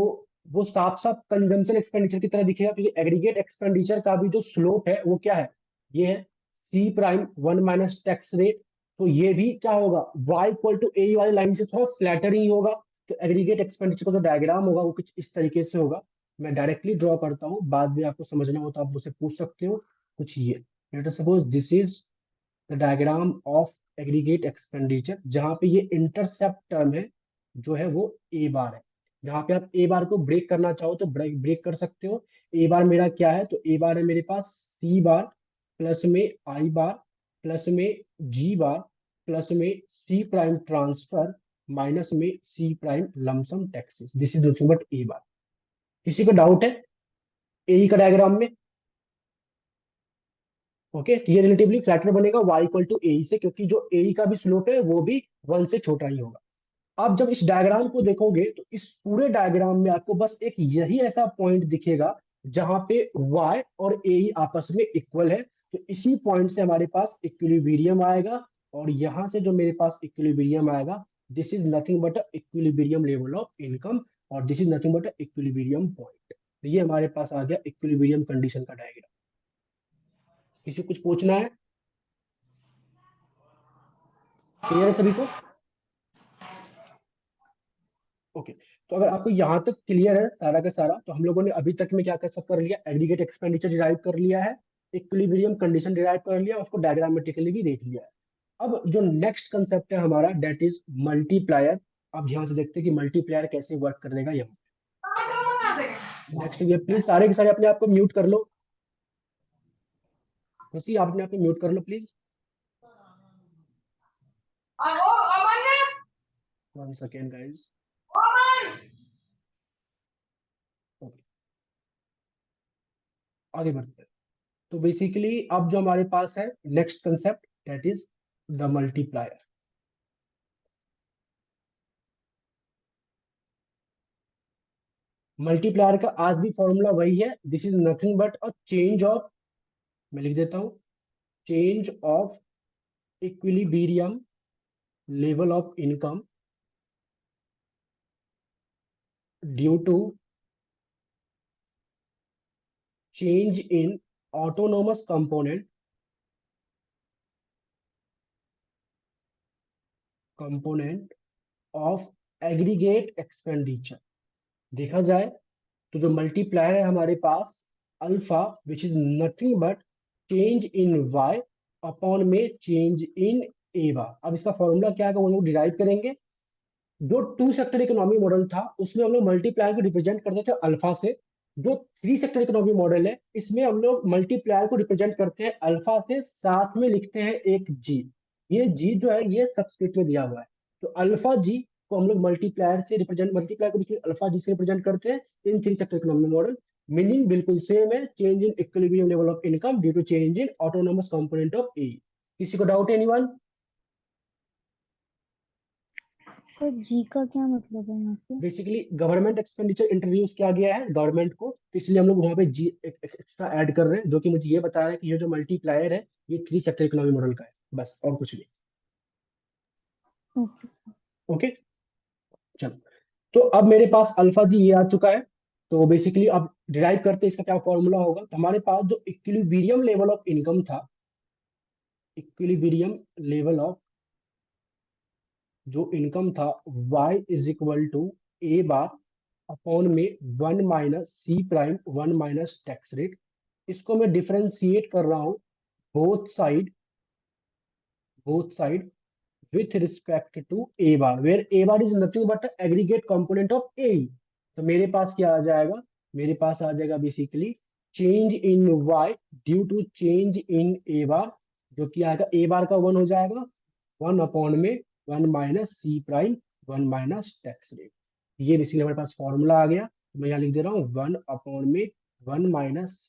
वो साफ साफ कंजम्पशन एक्सपेंडिचर की तरह दिखेगा, क्योंकि एग्रीगेट एक्सपेंडिचर का भी जो स्लोप है वो क्या है, ये है सी प्राइम 1 माइनस टैक्स रेट। तो ये भी क्या होगा, y इक्वल टू ए वाली लाइन से थोड़ा फ्लैटर ही होगा। तो एग्रीगेट एक्सपेंडिचर का जो डायग्राम होगा वो कुछ इस तरीके से होगा। मैं डायरेक्टली ड्रॉ करता हूँ, बाद में आपको समझना हो तो आप मुझसे पूछ सकते हो। कुछ ये late us suppose this is the diagram of aggregate expenditure, जहां पे ये इंटरसेप्ट टर्म है जो है वो ए बार है। जहां पे आप ए बार को ब्रेक करना चाहो तो ब्रेक कर सकते हो। ए बार मेरा क्या है, तो ए बार है मेरे पास सी बार प्लस में आई बार प्लस में जी बार प्लस में सी प्राइम ट्रांसफर माइनस में सी prime lump sum taxes. This is nothing but A bar. किसी को डाउट है ए का डायग्राम में? ओके, तो ये रिलेटिवली फ्लैटर बनेगा y इक्वल टू ए से, क्योंकि जो ए का भी स्लोप है वो भी 1 से छोटा ही होगा। आप जब इस डायग्राम को देखोगे तो इस पूरे डायग्राम में आपको बस एक यही ऐसा पॉइंट दिखेगा जहां पे y और a आपस में इक्वल है। तो इसी पॉइंट से हमारे पास इक्विलिब्रियम आएगा और यहां से जो मेरे पास इक्विलिब्रियम आएगा, this is nothing but equilibrium level of income और this is nothing but equilibrium point. तो ये हमारे पास आ गया इक्विलिब्रियम कंडीशन का डायग्राम। किसी को कुछ पूछना है? क्लियर है सभी को? ओके, तो अगर आपको यहाँ तक क्लियर है सारा का सारा, तो हम लोगों ने अभी तक में क्या कर सब कर लिया, एग्रीगेट एक्सपेंडिचर डिराइव कर लिया है, इक्विलिब्रियम कंडीशन डिराइव कर लिया, उसको डायग्रामेटिकली भी देख लिया है। अब जो नेक्स्ट कंसेप्ट है हमारा, दैट इज मल्टीप्लायर। अब ध्यान से देखते हैं कि मल्टीप्लायर कैसे वर्क करेगा यहाँ। नेक्स्ट ये प्लीज सारे के सारे अपने आप को म्यूट कर लो। खुशी आप अपने आप को म्यूट कर लो प्लीज। 1 second guys. ओके, आगे बढ़ते हैं। तो बेसिकली अब जो हमारे पास है next concept, that is the multiplier. Multiplier का आज भी फॉर्मूला वही है, this is nothing but a change of, मैं लिख देता हूं, change of equilibrium level of income due to change in autonomous component of aggregate expenditure। देखा जाए तो जो मल्टीप्लायर है हमारे पास alpha, which is nothing but change in y upon में चेंज इन ए बार। अब इसका फॉर्मूला क्या है वो लोग डिराइव करेंगे। जो 2 सेक्टर इकोनॉमी मॉडल था उसमें हम लोग मल्टीप्लायर को रिप्रेजेंट करते थे अल्फा से। जो 3 सेक्टर इकोनॉमी मॉडल है इसमें हम लोग मल्टीप्लायर को रिप्रेजेंट करते हैं अल्फा से, साथ में लिखते हैं एक जी। ये जी जो है ये सबस्क्रिप्ट में दिया हुआ है। तो अल्फा जी को हम लोग मल्टीप्लायर से रिप्रेजेंट, मल्टीप्लायर को अल्फा जी से रिप्रेजेंट करते हैं in 3 sector economy model. Meaning बिल्कुल सेम है, change in equilibrium level of income due to change in autonomous component of A. किसी को डाउट है एनीवन? सर जी का क्या मतलब है यहाँ पे? बेसिकली गवर्नमेंट एक्सपेंडिचर इंट्रोड्यूस किया गया है गवर्नमेंट को, तो इसलिए हम लोग वहां पे जी एक्स्ट्रा ऐड कर रहे हैं, जो कि मुझे ये बता रहा है कि ये जो मल्टीप्लायर है ये 3 सेक्टर इकोनॉमी मॉडल का है, बस और कुछ नहीं। Okay sir. ओके, चलो, तो अब मेरे पास अल्फा जी ये आ चुका है। तो बेसिकली अब डिराइव करते हैं इसका क्या फॉर्मूला होगा। तो हमारे पास जो इक्विलिब्रियम लेवल ऑफ इनकम था, इक्विलिब्रियम लेवल ऑफ जो इनकम था, y is equal to a bar upon में 1 माइनस सी प्राइम 1 माइनस टैक्स रेट। इसको मैं डिफरेंशिएट कर रहा हूं both side, both side with respect to a bar where a bar is nothing but a aggregate component of a। तो मेरे पास क्या आ जाएगा, मेरे पास आ जाएगा basically change in y due to change in a bar, जो कि आएगा a bar का 1 हो जाएगा 1 अपॉन में 1 माइनस सी प्राइम 1 माइनस टैक्स रेट। ये बेसिकली हमारे पास फॉर्मूला आ गया। तो मैं यहाँ लिख दे रहा हूँ 1 अपॉन में 1 माइनस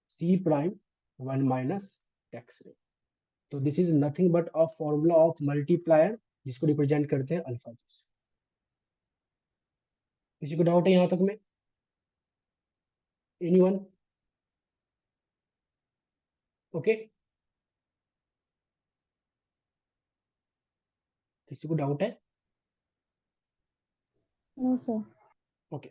सी प्राइम 1 माइनस टैक्स रेट। तो this is nothing but a formula of multiplier जिसको रिप्रेजेंट करते हैं अल्फा जी से। किसी को डाउट है यहां तक में? एनीवन? ओके, किसी को डाउट है? No sir. ओके,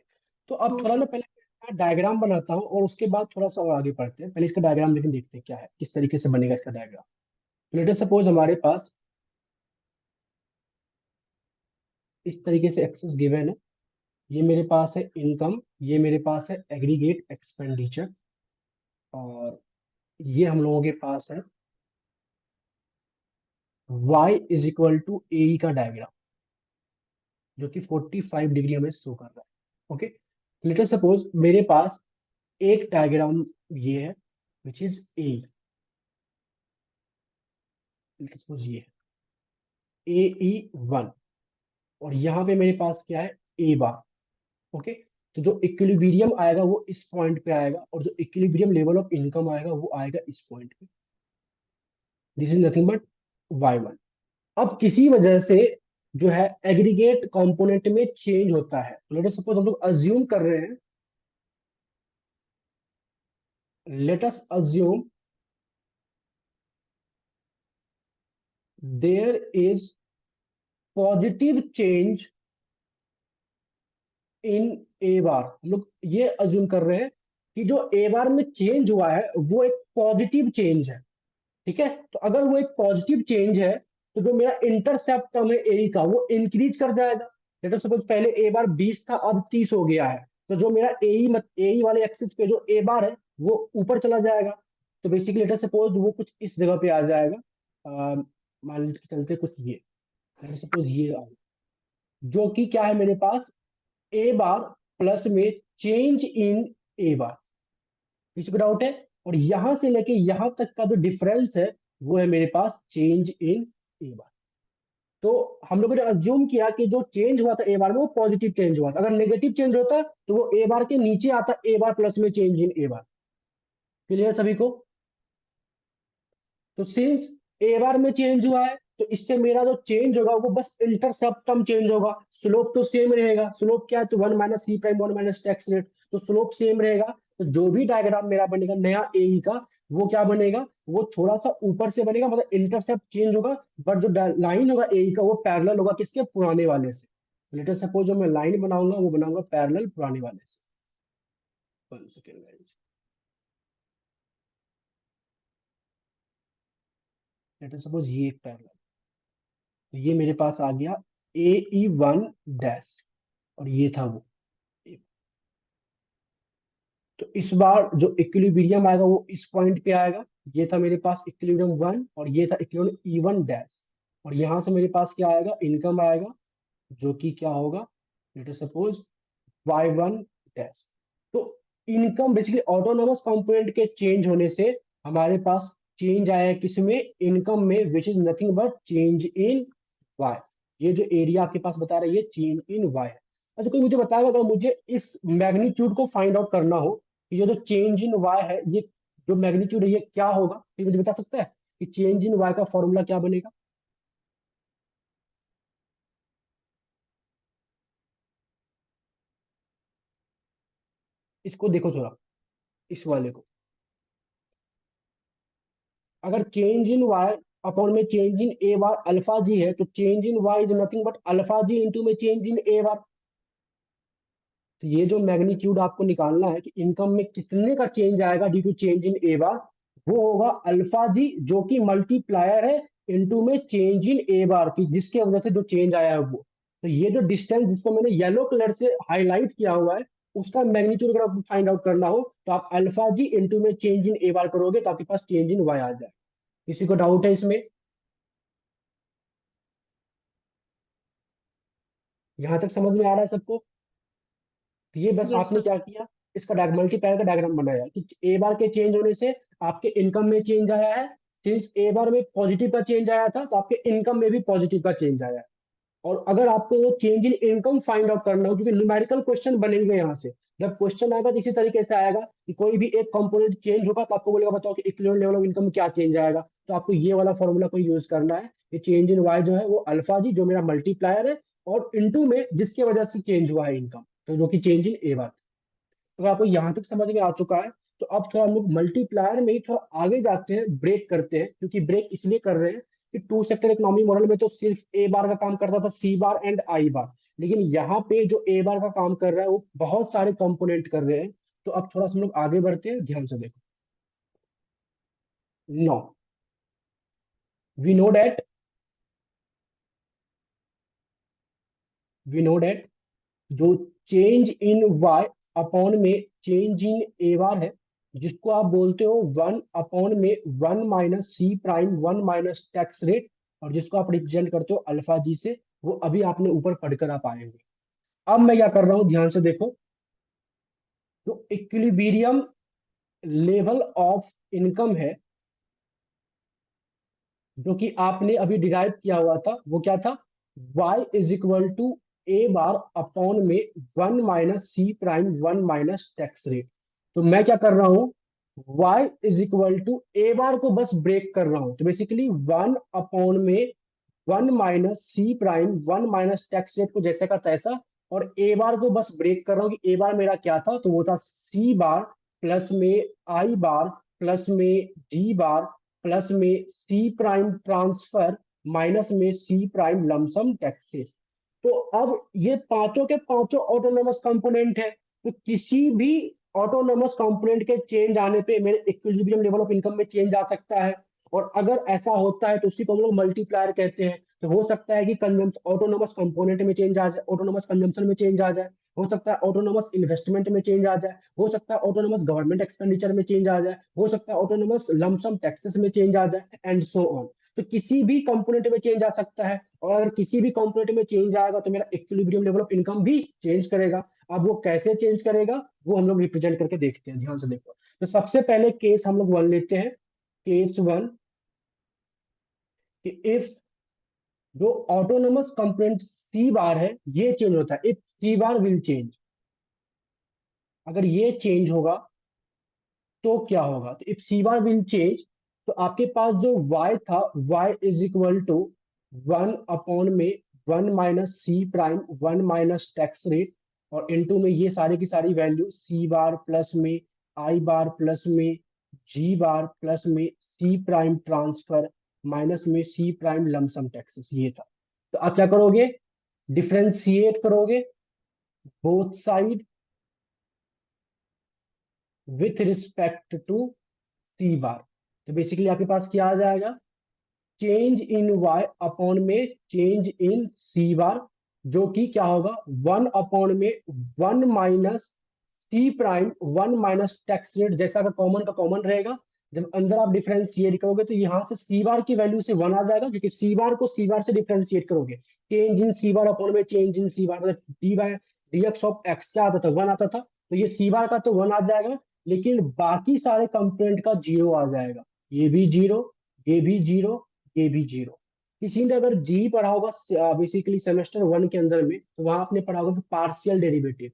तो अब थोड़ा ना पहले डायग्राम बनाता हूं और उसके बाद थोड़ा सा और आगे पढ़ते हैं। पहले इसका डायग्राम लेकिन देखते हैं क्या है, किस तरीके से बनेगा इसका डायग्राम। लेट अस सपोज हमारे पास इस तरीके से एक्सेस गिवन है। ये मेरे पास है इनकम, ये मेरे पास है एग्रीगेट एक्सपेंडिचर, और ये हम लोगों के पास है y इज इक्वल टू ए का डायग्राम, जो कि 45 डिग्री हमें शो कर रहा है। ओके, लेट अस सपोज मेरे पास एक डायग्राम ये है which is a, late us suppose ये है AE1, और यहाँ पे मेरे पास क्या है ए बार। ओके, तो जो इक्विलिब्रियम आएगा वो इस पॉइंट पे आएगा, और जो इक्विलिब्रियम लेवल ऑफ इनकम आएगा वो आएगा इस पॉइंट पे। This is nothing but y1। अब किसी वजह से जो है एग्रीगेट कंपोनेंट में चेंज होता है। तो लेट अस सपोज हम लोग अज्यूम कर रहे हैं, let us assume there is positive change in a bar। हम लोग ये अज्यूम कर रहे हैं कि जो a बार में चेंज हुआ है वो एक पॉजिटिव चेंज है। ठीक है, तो अगर वो एक पॉजिटिव चेंज है तो जो मेरा इंटरसेप्ट टर्म है ए का वो इंक्रीज कर जाएगा। लेट अस सपोज पहले ए बार 20 था, अब 30 हो गया है, तो जो मेरा ए वाले एक्सिस पे जो ए बार है वो ऊपर चला जाएगा। तो बेसिकली लेट अस सपोज वो कुछ इस जगह पे आ जाएगा, मान के चलते कुछ ये, लेट अस सपोज ये जो कि क्या है मेरे पास ए बार प्लस में चेंज इन ए बार। किसी को डाउट है? और यहां से लेके यहां तक का जो डिफरेंस है वो है मेरे पास चेंज इन ए बार। तो हम लोगों ने अज्यूम किया कि जो चेंज हुआ था ए बार में वो पॉजिटिव चेंज हुआ था। अगर नेगेटिव चेंज होता तो वो ए बार के नीचे आता, ए बार प्लस में change in A bar. Clear सभी को? तो सिंस ए बार में चेंज हुआ है तो इससे मेरा जो चेंज होगा वो बस इंटरसेप्ट टर्म चेंज होगा, स्लोप तो सेम रहेगा। स्लोप क्या है? तो 1 माइनस सी प्राइम 1 माइनस टैक्स रेट, तो स्लोप सेम रहेगा। तो जो भी डायग्राम मेरा बनेगा नया ए का, वो क्या बनेगा? वो थोड़ा सा ऊपर से बनेगा, मतलब इंटरसेप्ट चेंज होगा, बट जो लाइन होगा ए का वो पैरेलल होगा किसके? पुराने वाले से। लेट अस सपोज जो मैं लाइन बनाऊंगा वो बनाऊंगा पैरेलल पुराने वाले से। 1 second guys, late us suppose ये एक पैरेलल, तो ये मेरे पास आ गया AE1 डैश, और ये था वो। तो इस बार जो इक्विलिब्रियम आएगा वो इस पॉइंट पे आएगा। ये था मेरे पास इक्विलिब्रियम 1, और ये था इक्विलिब्रियम E1 डैश, और यहां से मेरे पास क्या आएगा? इनकम आएगा, जो कि क्या होगा? Late us suppose Y1 dash. तो इनकम बेसिकली ऑटोनोमस कंपोनेंट के चेंज होने से हमारे पास चेंज आया है किसमें? इनकम में, विच is nothing but change in y। ये जो एरिया आपके पास बता रहा है ये चेंज इन y है। अच्छा, कोई मुझे बताएगा अगर मुझे इस मैग्नीट्यूड को फाइंड आउट करना हो कि ये जो चेंज इन y है, ये जो मैग्नीट्यूड है ये क्या होगा, ये मुझे बता सकता है कि चेंज इन y का फॉर्मूला क्या बनेगा? इसको देखो थोड़ा, इस वाले को। अगर चेंज इन y अपॉन में change in A bar alpha G है, तो change in y is nothing but alpha ji into में चेंज इन ए बार। तो ये जो मैग्नीट्यूड आपको निकालना है कि इनकम में कितने का चेंज आएगा ड्यू टू चेंज इन ए बार, वो होगा अल्फा जी, जो कि मल्टीप्लायर है इनटू में चेंज इन ए बार की, जिसके वजह से जो चेंज आया है वो। तो ये जो डिस्टेंस जिसको मैंने येलो कलर से हाईलाइट किया हुआ है, उसका मैग्नीट्यूड अगर आपको फाइंड आउट करना हो तो आप अल्फा जी इंटू में चेंज इन ए बार करोगे तो आपके पास चेंज इन वाई आ जाए। किसी को डाउट है इसमें? यहां तक समझ में आ रहा है सबको? तो ये बस यस आपने सर। क्या किया, इसका मल्टीप्लायर का डायग्राम बनाया कि ए बार के चेंज होने से आपके इनकम में चेंज आया है। सिंस ए बार में पॉजिटिव का चेंज आया था तो आपके इनकम में भी पॉजिटिव का चेंज आया है। और अगर आपको वो change in income find out करना हो, क्योंकि न्यूमेरिकल क्वेश्चन बनेंगे यहाँ से, जब क्वेश्चन आएगा तो इसी तरीके से आएगा कि कोई भी एक कंपोनेंट चेंज होगा तो आपको बोलेगा बताओ कि इक्विवेलेंट लेवल ऑफ इनकम में क्या चेंज आएगा, तो आपको ये वाला फॉर्मूला को यूज करना है। ये चेंज इन वाई जो है वो अल्फा जी जो मेरा मल्टीप्लायर है, और इनटू में जिसकी वजह से चेंज हुआ है इनकम, तो जो कि चेंज इन ए बार। तो आपको यहाँ तक समझ में आ चुका है। तो अब थोड़ा हम लोग मल्टीप्लायर में ही थोड़ा आगे जाते हैं, ब्रेक करते हैं, क्योंकि ब्रेक इसलिए कर रहे हैं कि टू सेक्टर इकोनॉमी मॉडल में तो सिर्फ ए बार का काम करता था, सी बार एंड आई बार, लेकिन यहाँ पे जो ए बार का काम कर रहा है वो बहुत सारे कंपोनेंट कर रहे हैं। तो अब थोड़ा सा हम लोग आगे बढ़ते हैं, ध्यान से देखो। नो, वी नो डेट जो चेंज इन वाई अपॉन में चेंज इन ए बार है, जिसको आप बोलते हो 1 में 1 माइनस सी प्राइम 1 माइनस टैक्स रेट, और जिसको आप रिप्रेजेंट करते हो अल्फा जी से, वो अभी आपने ऊपर पढ़कर आप आएंगे। अब मैं क्या कर रहा हूं, ध्यान से देखो। तो इक्विलिब्रियम लेवल ऑफ इनकम है जो कि आपने अभी डिराइव किया हुआ था, वो क्या था, y is equal to a bar upon में 1 माइनस सी प्राइम 1 माइनस टैक्स रेट। तो मैं क्या कर रहा हूं, y is equal to a bar को बस ब्रेक कर रहा हूं, तो बेसिकली 1 अपॉन में 1 माइनस सी प्राइम 1 माइनस टैक्स रेट को जैसे का तैसा, और ए बार को बस ब्रेक कर रहा हूं कि ए बार मेरा क्या था, तो वो था सी बार प्लस में आई बार प्लस में डी बार प्लस में सी प्राइम ट्रांसफर माइनस में सी प्राइम लमसम टैक्सेस। तो अब ये पांचों के पांचों ऑटोनोमस कंपोनेंट है, तो किसी भी ऑटोनोमस कंपोनेंट के चेंज आने पे मेरे इक्विलिब्रियम लेवल ऑफ इनकम में चेंज आ सकता है। और अगर ऐसा होता है तो उसी को हम लोग मल्टीप्लायर कहते हैं। तो हो सकता है कि ऑटोनोमस कंपोनेंट में चेंज आ जाए, ऑटोनोमस कंजम्पशन में चेंज आ जाए, हो सकता है ऑटोनोमस इन्वेस्टमेंट में चेंज आ जाए, हो सकता है ऑटोनोमस गवर्नमेंट एक्सपेंडिचर में चेंज आ जाए, हो सकता है ऑटोनोमस लमसम टैक्सेस में चेंज आ जाए, एंड सो ऑन। तो किसी भी कंपोनेंट में चेंज आ सकता है, और अगर किसी भी कंपोनेंट में चेंज आएगा तो मेरा इक्विलिब्रियम लेवल ऑफ इनकम भी चेंज करेगा। अब वो कैसे चेंज करेगा वो हम लोग रिप्रेजेंट करके देखते हैं, ध्यान से देखो। तो सबसे पहले केस हम लोग 1 लेते हैं। केस 1 कि इफ जो ऑटोनोमस कंपोनेंट सी बार है ये चेंज होता है, if c bar will change, अगर ये चेंज होगा तो क्या होगा, तो if c bar will change, तो आपके पास जो y था y is equal to 1 upon में 1 माइनस सी प्राइम 1 माइनस टैक्स रेट, और इनटू में ये सारी की सारी वैल्यू सी बार प्लस में आई बार प्लस में जी बार प्लस में सी प्राइम ट्रांसफर माइनस में सी प्राइम लमसम टैक्सेस, ये था। तो आप क्या करोगे, डिफ्रेंशिएट करोगे both side with respect to C bar. तो बेसिकली आपके पास क्या आ जाएगा, चेंज इन y अपॉन में चेंज इन सी बार, जो कि क्या होगा 1 अपॉन में 1 माइनस सी प्राइम 1 माइनस टैक्स रेट, जैसा का कॉमन रहेगा। जब अंदर आप डिफरेंशिएट करोगे तो यहाँ से सी बार की वैल्यू से 1 आ जाएगा, क्योंकि सी बार को सी बार से डिफरेंशिएट करोगे। Change in C bar upon में change in C bar, D by D X of X क्या आता था, 1 आता था, तो ये सी बार का तो 1 आ जाएगा, लेकिन बाकी सारे कंपोनेंट का 0 आ जाएगा। ये भी 0, ये भी 0, ये भी 0। किसी ने अगर जी पढ़ा होगा बेसिकली सेमेस्टर 1 के अंदर में, तो वहां आपने पढ़ा होगा कि पार्शियल डेरिवेटिव,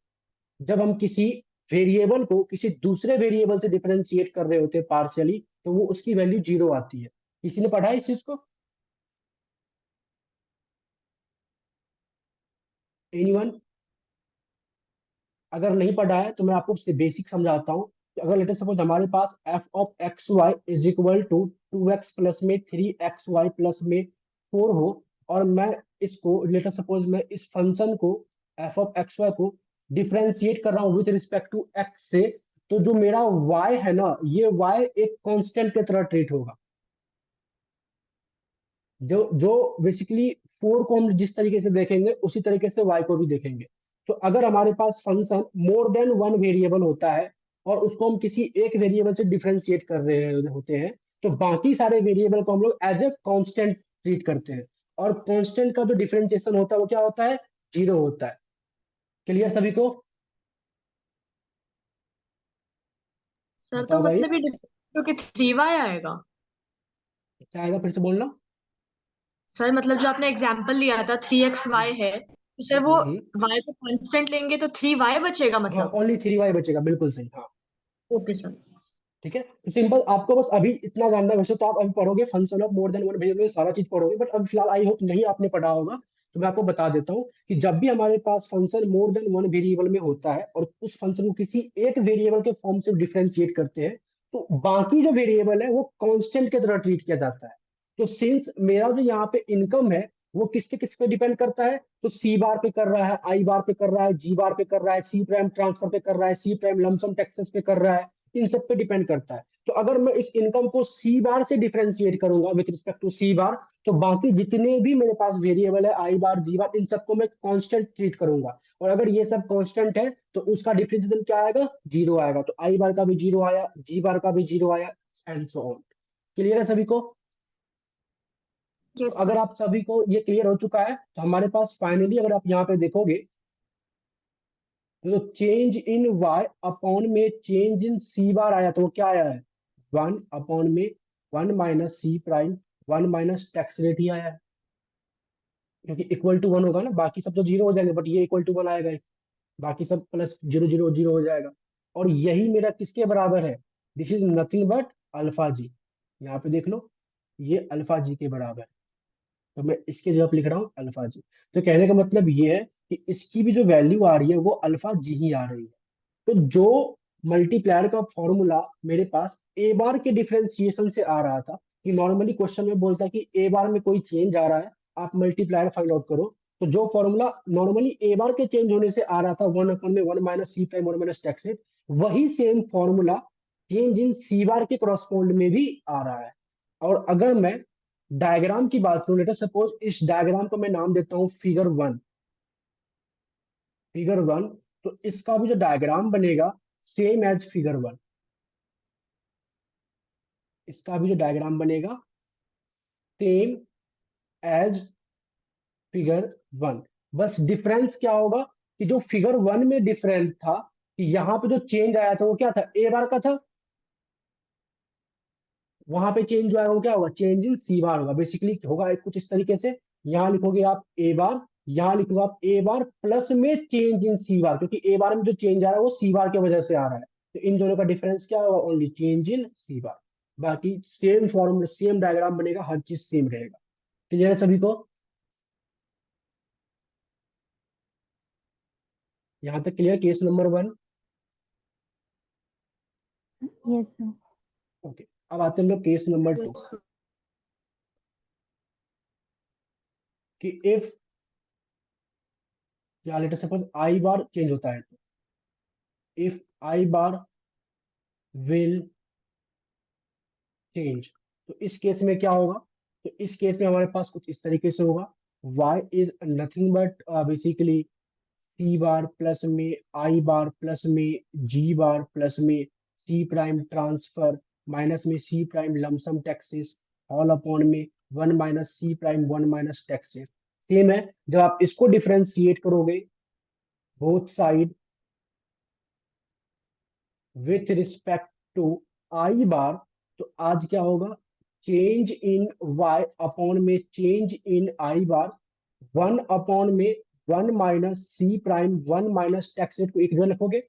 जब हम किसी वेरिएबल को किसी दूसरे वेरिएबल से डिफरेंशिएट कर रहे होते हैं पार्शियली, तो वो उसकी वैल्यू 0 आती है। किसी ने पढ़ा है इस चीज को? एनीवन? अगर नहीं पढ़ा है तो मैं आपको बेसिक समझाता हूँ। कि अगर लेटर सपोज हमारे पास F of X Y is equal to 2x plus में 3xy प्लस में 4 हो, और मैं इसको लेटर सपोज मैं इस फंक्शन को एफ ऑफ एक्स वाई को डिफरेंशिएट कर रहा हूँ विथ रिस्पेक्ट टू एक्स से, तो जो मेरा y है ना, ये y एक कांस्टेंट की तरह ट्रीट होगा। जो जो बेसिकली 4 को हम जिस तरीके से देखेंगे उसी तरीके से y को भी देखेंगे। तो अगर हमारे पास function more than one variable होता है और उसको हम किसी एक वेरिएबल से डिफरेंशिएट कर रहे होते हैं, तो बाकी सारे वेरिएबल को हम लोग एज ए कांस्टेंट ट्रीट करते हैं। और कांस्टेंट का जो डिफरेंशिएशन होता है वो क्या होता है, 0 होता है। क्लियर सभी को? सर तो बताओ भाई, मतलब ये क्योंकि 3y आएगा। क्या आएगा, फिर से बोलना। सर मतलब जो आपने एग्जाम्पल लिया था 3xy है, तो सर वो y को कांस्टेंट लेंगे तो 3y बचेगा हाँ, मतलब। ओनली 3y बचेगा, बिल्कुल सही। हाँ ओके सर। ठीक है, तो सिंपल आपको बस अभी इतना जानना है। वैसे तो आप अभी पढ़ोगे function of more than one variable में सारा चीज पढ़ोगे, बट अब फिलहाल आई होप नहीं आपने पढ़ा होगा, तो मैं आपको बता देता हूँ कि जब भी हमारे पास function more than one variable में होता है और उस फंक्शन को किसी एक वेरिएबल के फॉर्म से डिफरेंशिएट करते हैं, तो बाकी जो वेरिएबल है वो कांस्टेंट की तरह ट्रीट किया जाता है। तो सिंस मेरा जो यहाँ पे इनकम है वो किसके किस पे डिपेंड करता है, तो सी बार पे कर रहा है, आई बार पे कर रहा है, जी बार पे कर रहा है, सी प्राइम ट्रांसफर पे कर रहा है, सी प्राइम लमसम टैक्सेस पे कर रहा है, इन सब पे डिपेंड करता है। तो अगर मैं इस इनकम को सी बार से डिफरेंशिएट करूंगा with respect to C bar, तो बाकी जितने भी मेरे पास वेरिएबल है आई बार जी बार, इन सबको मैं कांस्टेंट ट्रीट करूंगा। और अगर ये सब कांस्टेंट है तो उसका डिफरेंशिएशन क्या आएगा, 0 आएगा। तो आई बार का भी 0 आया, जी बार का भी 0 आया, एंड सो ऑन। क्लियर है सभी को? तो यस अगर सर। आप सभी को ये क्लियर हो चुका है, तो हमारे पास फाइनली अगर आप यहाँ पे देखोगे तो चेंज इन y अपॉन में चेंज इन सी बार आया, तो वो क्या आया है, 1 अपॉन में 1 माइनस सी प्राइम 1 माइनस टैक्स रेट ही आया है। क्योंकि इक्वल टू 1 होगा ना, बाकी सब तो 0 हो जाएंगे, बट ये इक्वल टू 1 आएगा, बाकी सब प्लस 0 0 0 हो जाएगा। और यही मेरा किसके बराबर है, this is nothing but alpha G. यहाँ पे देख लो, ये अल्फा जी के बराबर है। तो मैं इसके जवाब लिख रहा हूँ अल्फा जी। तो कहने का मतलब ये है कि इसकी भी जो वैल्यू आ रही है वो अल्फा जी ही आ रही है। तो जो मल्टीप्लायर का फॉर्मूला मेरे पास ए बार के डिफरेंशिएशन से आ रहा था, कि नॉर्मली क्वेश्चन में बोलता है कि ए बार में कोई चेंज आ रहा है, आप मल्टीप्लायर फाइंड आउट करो। तो जो फॉर्मूला नॉर्मली ए बार के चेंज होने से आ रहा था 1 अपन में 1 माइनस सी प्राइम 1 माइनस टैक्स रेट, वही सेम फॉर्मूला चेंज इन सी बार के करस्पॉन्ड में भी आ रहा है। और अगर मैं डायग्राम की बात करूं, लेट अस सपोज इस डायग्राम को मैं नाम देता हूं फिगर 1। फिगर 1, तो इसका भी जो डायग्राम बनेगा सेम एज फिगर 1। इसका भी जो डायग्राम बनेगा सेम एज फिगर 1। बस डिफरेंस क्या होगा कि जो फिगर 1 में डिफरेंस था कि यहाँ पे जो चेंज आया था वो क्या था, ए बार का था। वहां पे चेंज जो आया वो क्या होगा, चेंज इन सी बार होगा। बेसिकली होगा कुछ इस तरीके से, यहाँ लिखोगे आप ए बार, यहाँ लिखोगे आप ए बार प्लस में चेंज इन सी बार, क्योंकि ए बार में जो चेंज आ रहा है वो सी बार की वजह से आ रहा है। तो इन दोनों का डिफरेंस क्या होगा, ओनली चेंज इन सी बार। बाकी सेम फॉर्म सेम डायग्राम बनेगा, हर चीज सेम रहेगा। क्लियर है सभी को? यहाँ तक clear, case number 1। Yes sir. Okay, अब आते हैं हम लोग केस नंबर 2, यस कि इफ या late us suppose I bar change होता है, तो if I bar will change, तो इस केस में क्या होगा। तो इस केस में हमारे पास कुछ इस तरीके से होगा, y is nothing but basically c bar plus में आई बार प्लस में जी बार प्लस में सी प्राइम ट्रांसफर माइनस में सी prime lump sum taxes all upon में 1 माइनस सी प्राइम 1 माइनस टैक्सेस। सेम है, जब आप इसको डिफरेंशिएट करोगे both side with respect to I bar, तो आज क्या होगा, चेंज इन y अपॉन में change in I bar 1 upon में 1 माइनस सी प्राइम 1 माइनस टैक्स रेट को एक जगह रखोगे।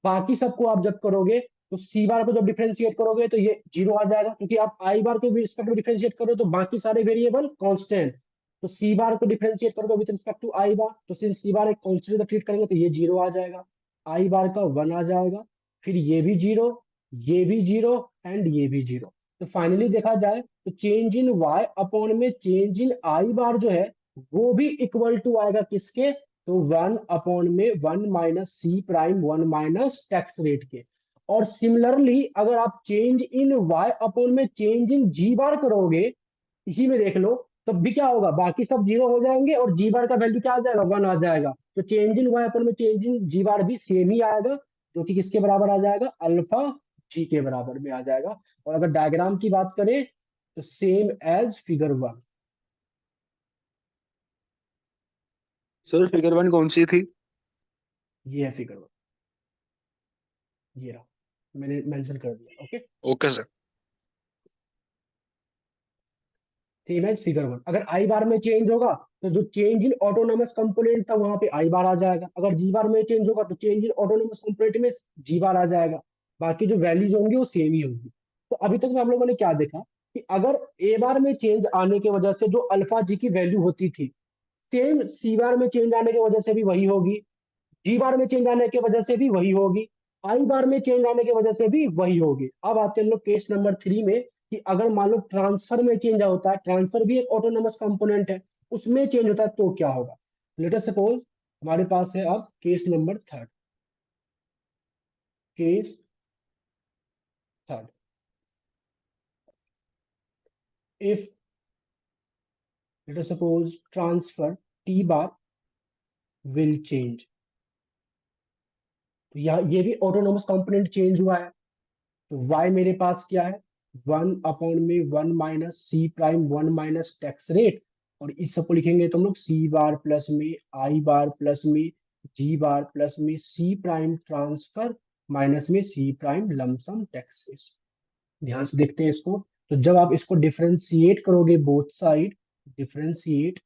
बाकी सबको आप जब करोगे तो सी बार को जब डिफरेंशिएट करोगे तो ये 0 आ जाएगा, क्योंकि आप आई बार को रिस्पेक्ट में डिफरेंशिएट करो तो बाकी सारे वेरिएबल कांस्टेंट। तो सी बार को डिफरेंशिएट करोगे with respect to I bar, तो सिंस सी बार एक कांस्टेंट ट्रीट करेंगे तो ये 0 आ जाएगा, आई बार का 1 आ जाएगा, फिर ये भी 0, ये भी 0 एंड ये भी 0। तो फाइनली देखा जाए तो चेंज इन y अपॉन में चेंज इन आई बार जो है वो भी इक्वल टू आएगा किसके, तो 1/(1 - C'(1 - टैक्स रेट के। और सिमिलरली अगर आप चेंज इन y/में चेंज इन जी बार करोगे, इसी में देख लो, तो भी क्या होगा, बाकी सब 0 हो जाएंगे और जी बार का वैल्यू क्या आ जाएगा, 1 आ जाएगा। तो चेंज इन y में चेंज इन जी बार भी सेम ही आएगा, जो कि किसके बराबर आ जाएगा, अल्फा जी के बराबर में आ जाएगा। और अगर डायग्राम की बात करें तो same as figure 1। Sir figure 1 कौन सी थी? ये है फिगर 1, ये रहा, मैंने मेंशन कर दिया। Okay, okay sir. Same as figure 1। अगर आई बार में चेंज होगा तो जो चेंज इन ऑटोनोमस कंपोनेंट था वहां पे आई बार आ जाएगा, अगर जी बार में चेंज होगा तो चेंज इन ऑटोनोमस कंपोनेंट में जी बार आ जाएगा। बाकी जो वैल्यूज होंगी वो सेम ही होंगी। तो अभी तक में हम लोगों ने क्या देखा कि अगर ए बार में चेंज आने की वजह से जो अल्फा जी की वैल्यू होती थी, सेम सी बार में चेंज आने की वजह से भी वही होगी, जी बार में चेंज आने की वजह से भी वही होगी, आई बार में चेंज आने की वजह से भी वही होगी। अब आते हैं हम लोग केस नंबर 3 में, कि अगर मान लो ट्रांसफर में चेंज होता है, ट्रांसफर भी एक ऑटोनोमस कंपोनेंट है, उसमें चेंज होता है तो क्या होगा। लेट अस सपोज हमारे पास है अब case number 3, case 3, if late us suppose transfer T bar will change, तो ये भी ऑटोनोमस कंपोनेंट चेंज हुआ है। तो y मेरे पास क्या है, 1/(1 - C'(1 - टैक्स रेट), और इस सबको लिखेंगे तो हम लोग सी बार प्लस में आई बार प्लस में जी बार प्लस में सी प्राइम ट्रांसफर माइनस में सी प्राइम लमसम टैक्सेस। ध्यान से देखते हैं इसको। तो जब आप इसको डिफरेंशिएट करोगे both side, differentiate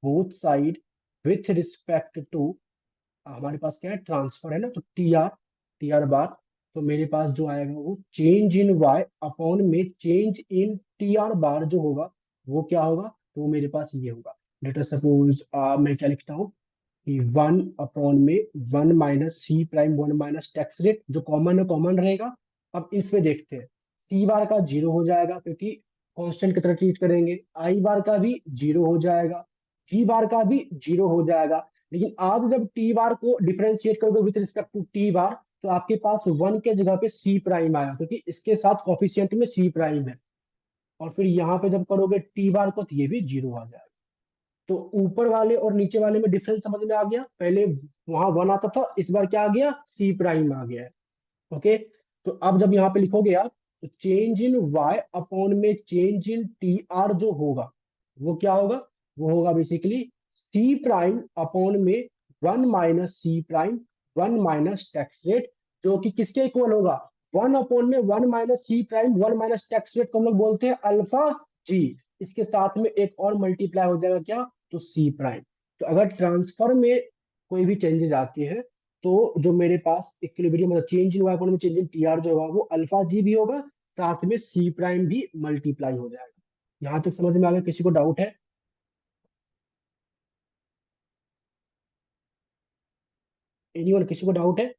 both side with respect to, हमारे पास क्या है, ट्रांसफर है ना, तो टी आर बार, तो मेरे पास जो आएगा वो चेंज इन वाई अपॉन में चेंज इन टी आर बार जो होगा वो क्या होगा, तो वो मेरे पास ये होगा। लेट अस सपोज मैं क्या लिखता हूँ कि 1/(1 - C'(1 - टैक्स रेट), जो कॉमन है कॉमन रहेगा। अब इसमें देखते हैं, सी बार का 0 हो जाएगा क्योंकि कांस्टेंट की तरह ट्रीट करेंगे, आई बार का भी 0 हो जाएगा, जी बार का भी 0 हो जाएगा। लेकिन आज जब टी बार को डिफरेंशिएट करोगे with respect to t bar, तो आपके पास 1 के जगह पे सी प्राइम आया, क्योंकि इसके साथ कॉफिशिएंट में सी प्राइम है। और फिर यहाँ पे जब करोगे टी बार को तो ये भी 0 आ जाएगा। तो ऊपर वाले और नीचे वाले में डिफरेंस समझ में आ गया, पहले वहां 1 आता था, इस बार क्या आ गया, सी प्राइम आ गया है। ओके, तो अब जब यहाँ पे लिखोगे आप, तो चेंज इन y अपॉन में चेंज इन टी आर जो होगा वो क्या होगा, वो होगा बेसिकली सी प्राइम अपॉन में 1 - C'(1 - टैक्स रेट), जो कि किसके इक्वल होगा, 1/(1 - C'(1 - टैक्स रेट) को हम लोग बोलते हैं अल्फा जी। इसके साथ में एक और मल्टीप्लाई हो जाएगा क्या, तो सी प्राइम। तो अगर ट्रांसफर में कोई भी चेंजेस आते हैं तो जो मेरे पास इक्विलिब्रियम मतलब चेंज इन वाई में चेंज इन टी आर जो होगा वो अल्फा जी भी होगा, साथ में सी प्राइम भी मल्टीप्लाई हो जाएगा। यहां तक समझ में आ गया, किसी को डाउट है, एनीवन, किसी को डाउट है।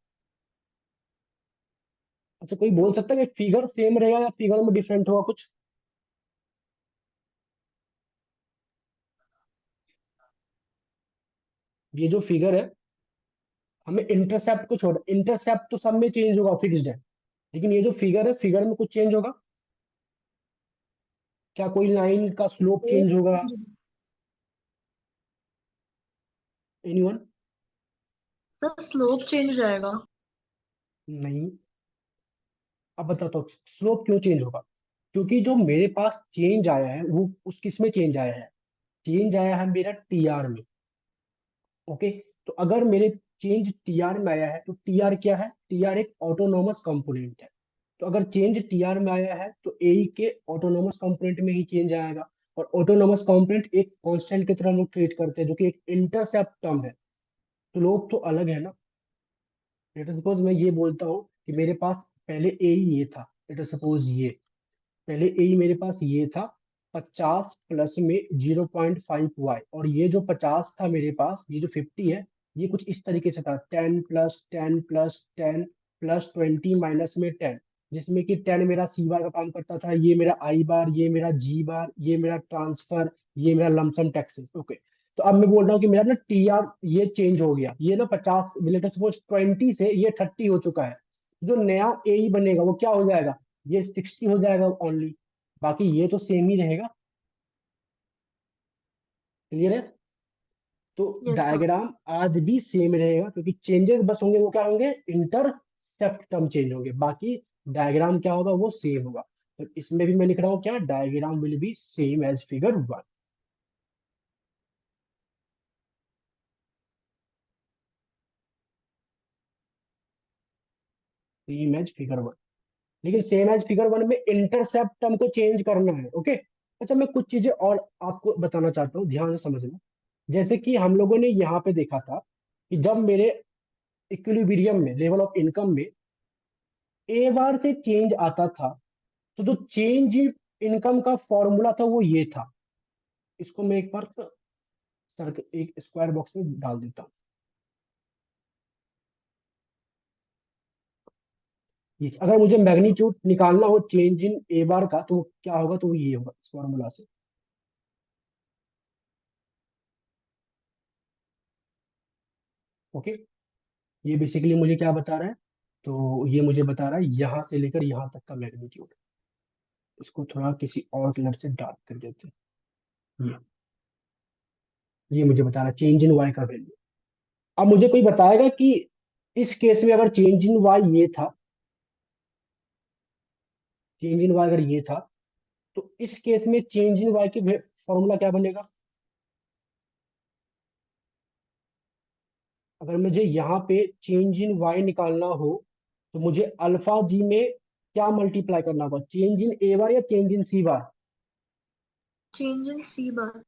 अच्छा, कोई बोल सकता है कि फिगर सेम रहेगा या फिगर में डिफरेंट होगा कुछ। ये जो फिगर है, हमें इंटरसेप्ट को छोड़, इंटरसेप्ट तो सब में चेंज होगा, फिक्स्ड है, लेकिन ये जो फिगर है, फिगर में कुछ चेंज होगा क्या, कोई लाइन का स्लोप चेंज होगा, एनीवन। सर स्लोप चेंज हो जाएगा। नहीं, अब बताता हूँ स्लोप क्यों चेंज होगा। क्योंकि जो मेरे पास चेंज आया है वो उस किस में चेंज आया है, चेंज आया है मेरा टीआर में। ओके, तो अगर मेरे चेंज टीआर में आया है तो टीआर क्या है, टीआर एक ऑटोनोमस कंपोनेंट है। तो अगर चेंज टीआर में आया है तो ए के ऑटोनोमस कंपोनेंट में ही चेंज आएगा। और ऑटोनोमस कंपोनेंट एक कांस्टेंट की तरह हम लोग ट्रीट करते हैं, जो कि एक इंटरसेप्ट टर्म है, स्लोप तो अलग है ना। लेट सपोज मैं ये बोलता हूँ कि मेरे पास पहले ए ये था, लेट सपोज ये पहले ए मेरे पास ये था 50 प्लस में 0.5y, और ये जो 50 था मेरे पास, ये जो 50 है, ये कुछ इस तरीके से था 10 + 10 + 10 + 20 माइनस में 10, जिसमें कि 10 मेरा सी बार का काम करता था, ये मेरा आई बार, ये मेरा जी बार, ये मेरा ट्रांसफर, ये मेरा लमसम टैक्सेस। ओके, तो अब मैं बोल रहा हूँ कि मेरा ना टी आर ये चेंज हो गया, ये ना 50 लेटर सपोज 20 से ये 30 हो चुका है, जो नया ए बनेगा वो क्या हो जाएगा, ये 60 हो जाएगा ओनली, बाकी ये तो सेम ही रहेगा। क्लियर है? तो यस सर। डायग्राम आज भी सेम रहेगा, क्योंकि चेंजेस बस होंगे वो क्या होंगे, इंटरसेप्ट टर्म चेंज होंगे, बाकी डायग्राम क्या होगा वो सेम होगा। तो इसमें भी मैं लिख रहा हूँ क्या, diagram will be same as figure 1। Same as figure 1, लेकिन सेम एज फिगर 1 में इंटरसेप्ट टर्म को चेंज करना है। ओके, अच्छा मैं कुछ चीजें और आपको बताना चाहता हूँ, ध्यान से समझना। जैसे कि हम लोगों ने यहाँ पे देखा था कि जब मेरे इक्विलिब्रियम में, लेवल ऑफ इनकम में ए बार से चेंज आता था, तो जो चेंज इनकम का फॉर्मूला था वो ये था। इसको मैं एक बार एक स्क्वायर बॉक्स में डाल देता हूँ। ये अगर मुझे मैग्नीट्यूड निकालना हो चेंज इन ए बार का, तो वो क्या होगा, तो वो ये होगा इस फॉर्मूला से। ओके, ये बेसिकली मुझे क्या बता रहा है, तो ये मुझे बता रहा है यहाँ से लेकर यहाँ तक का मैग्नीट्यूड। इसको थोड़ा किसी और कलर से डार्क कर देते हैं। ये मुझे बता रहा है चेंज इन वाई का वैल्यू। अब मुझे कोई बताएगा कि इस केस में अगर चेंज इन वाई ये था, चेंज इन वाई अगर ये था, तो इस केस में चेंज इन वाई की फॉर्मूला क्या बनेगा। अगर मुझे यहाँ पे चेंज इन वाई निकालना हो, तो मुझे अल्फा जी में क्या मल्टीप्लाई करना होगा, चेंज इन ए बार या change in C bar. Change in सी बार।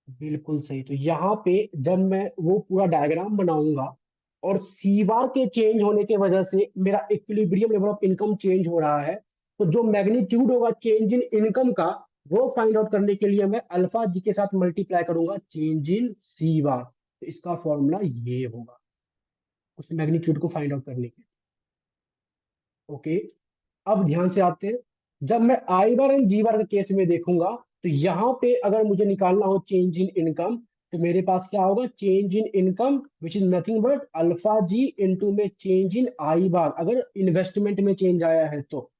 बिल्कुल सही। तो यहाँ पे जब मैं वो पूरा डायग्राम बनाऊंगा और सी बार के चेंज होने की वजह से मेरा equilibrium level of income change हो रहा है, तो जो मैग्नीट्यूड होगा चेंज इन इनकम का, वो फाइंड आउट करने के लिए मैं अल्फा जी के साथ मल्टीप्लाई करूंगा चेंज इन सी बार। तो इसका फॉर्मूला ये होगा उस मैग्नीट्यूड को फाइंड आउट करने के लिए। ओके, अब ध्यान से आते हैं, जब मैं आई बार एंड जी बार के केस में देखूंगा, तो यहाँ पे अगर मुझे निकालना हो चेंज इन इनकम, तो मेरे पास क्या होगा, change in income which is nothing but alpha g into में चेंज इन आई बार, अगर इन्वेस्टमेंट में चेंज आया है तो,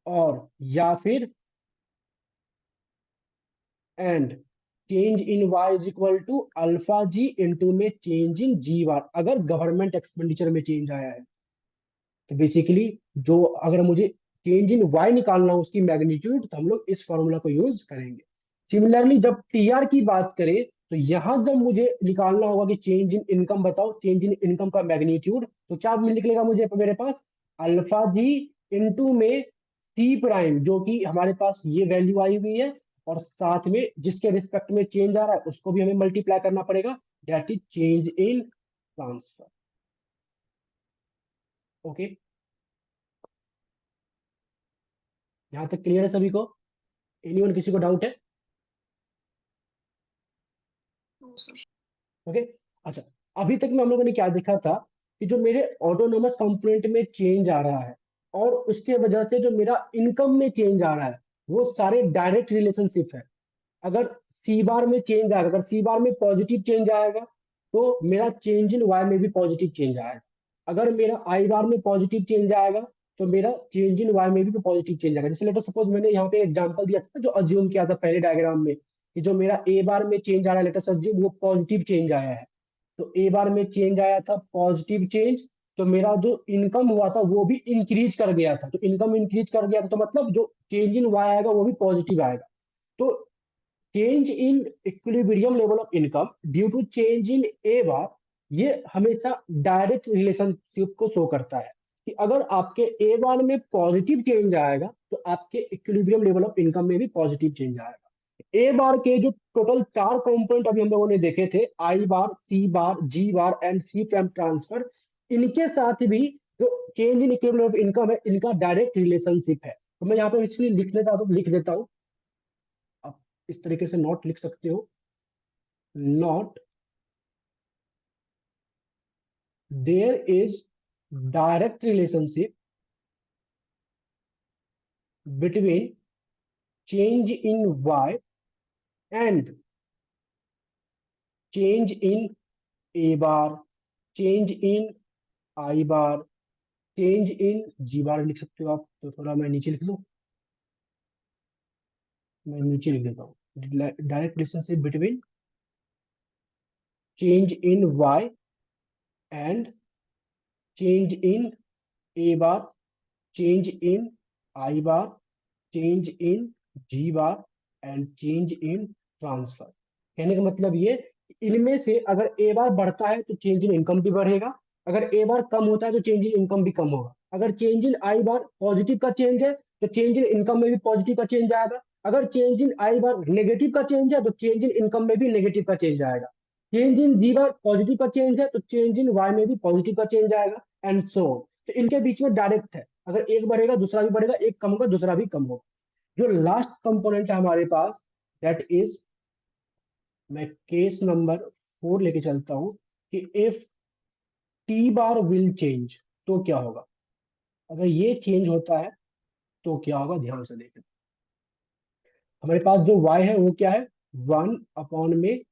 और या फिर and change in y is equal to alpha g into में चेंज इन जी बार, अगर गवर्नमेंट एक्सपेंडिचर में चेंज आया है। तो बेसिकली जो अगर मुझे चेंज इन वाई निकालना हो उसकी मैग्नीट्यूड, तो हम लोग इस फॉर्मूला को यूज करेंगे। सिमिलरली जब टीआर की बात करें, तो यहां जब मुझे निकालना होगा कि चेंज इन इनकम बताओ, चेंज इन इनकम का मैग्नीट्यूड, तो क्या निकलेगा मुझे मेरे पास, अल्फा जी इंटू में सी प्राइम, जो कि हमारे पास ये वैल्यू आई हुई है, और साथ में जिसके रिस्पेक्ट में चेंज आ रहा है उसको भी हमें मल्टीप्लाई करना पड़ेगा, that is change in transfer. Okay, यहाँ तक क्लियर है सभी को? एनीवन, किसी को डाउट है? ओके, अच्छा अभी तक में हम लोगों ने क्या देखा था कि जो मेरे ऑटोनोमस कंपोनेंट में चेंज आ रहा है और उसके वजह से जो मेरा इनकम में चेंज आ रहा है, वो सारे डायरेक्ट रिलेशनशिप है। अगर सी बार में चेंज आएगा, अगर सी बार में पॉजिटिव चेंज आएगा, तो मेरा चेंज इन वाई में भी पॉजिटिव चेंज आएगा। अगर मेरा आई बार में पॉजिटिव चेंज आएगा, तो मेरा चेंज इन वाई में भी पॉजिटिव चेंज आएगा। जैसे लेटर सपोज मैंने यहाँ पे एग्जांपल दिया था जो अज्यूम किया था पहले डायग्राम में, कि जो मेरा ए बार में चेंज आ रहा है, लेटर अज्यूम वो पॉजिटिव चेंज आया है, तो ए बार में चेंज आया था पॉजिटिव चेंज, तो मेरा जो इनकम हुआ था वो भी इंक्रीज कर गया था। तो इनकम इंक्रीज कर गया था, तो मतलब जो चेंज इन वाई आएगा वो भी पॉजिटिव आएगा। तो change in equilibrium level of income due to change in A bar, ये हमेशा डायरेक्ट रिलेशनशिप को शो करता है कि अगर आपके ए बार में पॉजिटिव चेंज आएगा, तो आपके इक्विलिब्रियम लेवल ऑफ इनकम में भी पॉजिटिव चेंज आएगा। ए बार के जो टोटल 4 कंपोनेंट अभी हम लोगों ने देखे थे, आई बार, सी बार, G bar and C prime transfer, इनके साथ भी जो change in equilibrium of income है, इनका डायरेक्ट रिलेशनशिप है। तो मैं यहाँ पे इसलिए लिखने चाहता हूँ, लिख देता हूँ, आप इस तरीके से नोट लिख सकते हो, note there is direct relationship between change in y and change in A bar, change in I bar, change in ji bar लिख सकते हो आप। तो थोड़ा मैं नीचे लिख लूँ, मैं नीचे लिख देता हूँ, direct relationship between change in y and change in A bar, change in I bar, change in ji bar and change in transfer. कहने का मतलब ये, इनमें से अगर ए बार बढ़ता है तो चेंज इन इनकम भी बढ़ेगा, अगर ए बार कम होता है तो चेंज इन इनकम भी कम होगा। अगर change in I bar positive का चेंज है तो चेंज इन इनकम में भी पॉजिटिव का चेंज आएगा, अगर change in I bar negative का चेंज है तो चेंज इन इनकम में भी नेगेटिव का चेंज आएगा। Change in ji bar positive का चेंज है तो चेंज इन वाई में भी पॉजिटिव का चेंज आएगा, एंड सो ऑन। तो इनके बीच में डायरेक्ट है, अगर एक बढ़ेगा दूसरा भी बढ़ेगा, एक कम होगा दूसरा भी कम होगा। जो लास्ट कंपोनेंट है हमारे पास, दैट इज, मैं केस नंबर 4 लेके चलता हूं कि if T bar will change तो क्या होगा। अगर ये चेंज होता है तो क्या होगा, ध्यान से देखें। हमारे पास जो y है वो क्या है, 1 में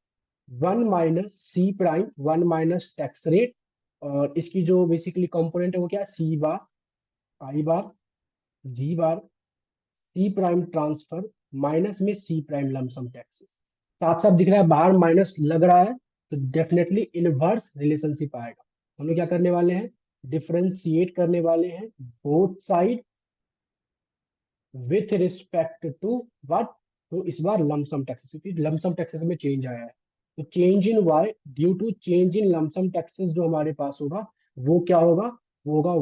1 - c प्राइम, 1 - टैक्स रेट, और इसकी जो बेसिकली कंपोनेंट है वो क्या है, सी bar, I bar, G bar, C prime transfer, minus में सी प्राइम लमसम टैक्सेस। साफ साफ दिख रहा है, बाहर माइनस लग रहा है, तो डेफिनेटली इनवर्स रिलेशनशिप आएगा। हम लोग क्या करने वाले हैं, डिफरेंशिएट करने वाले हैं both side with respect to what, तो इस बार लमसम टैक्सेस, क्योंकि लमसम टैक्सेस में चेंज आया है। तो change in Y due to change in lump sum taxes जो हमारे पास होगा वो क्या होगा, वो होगा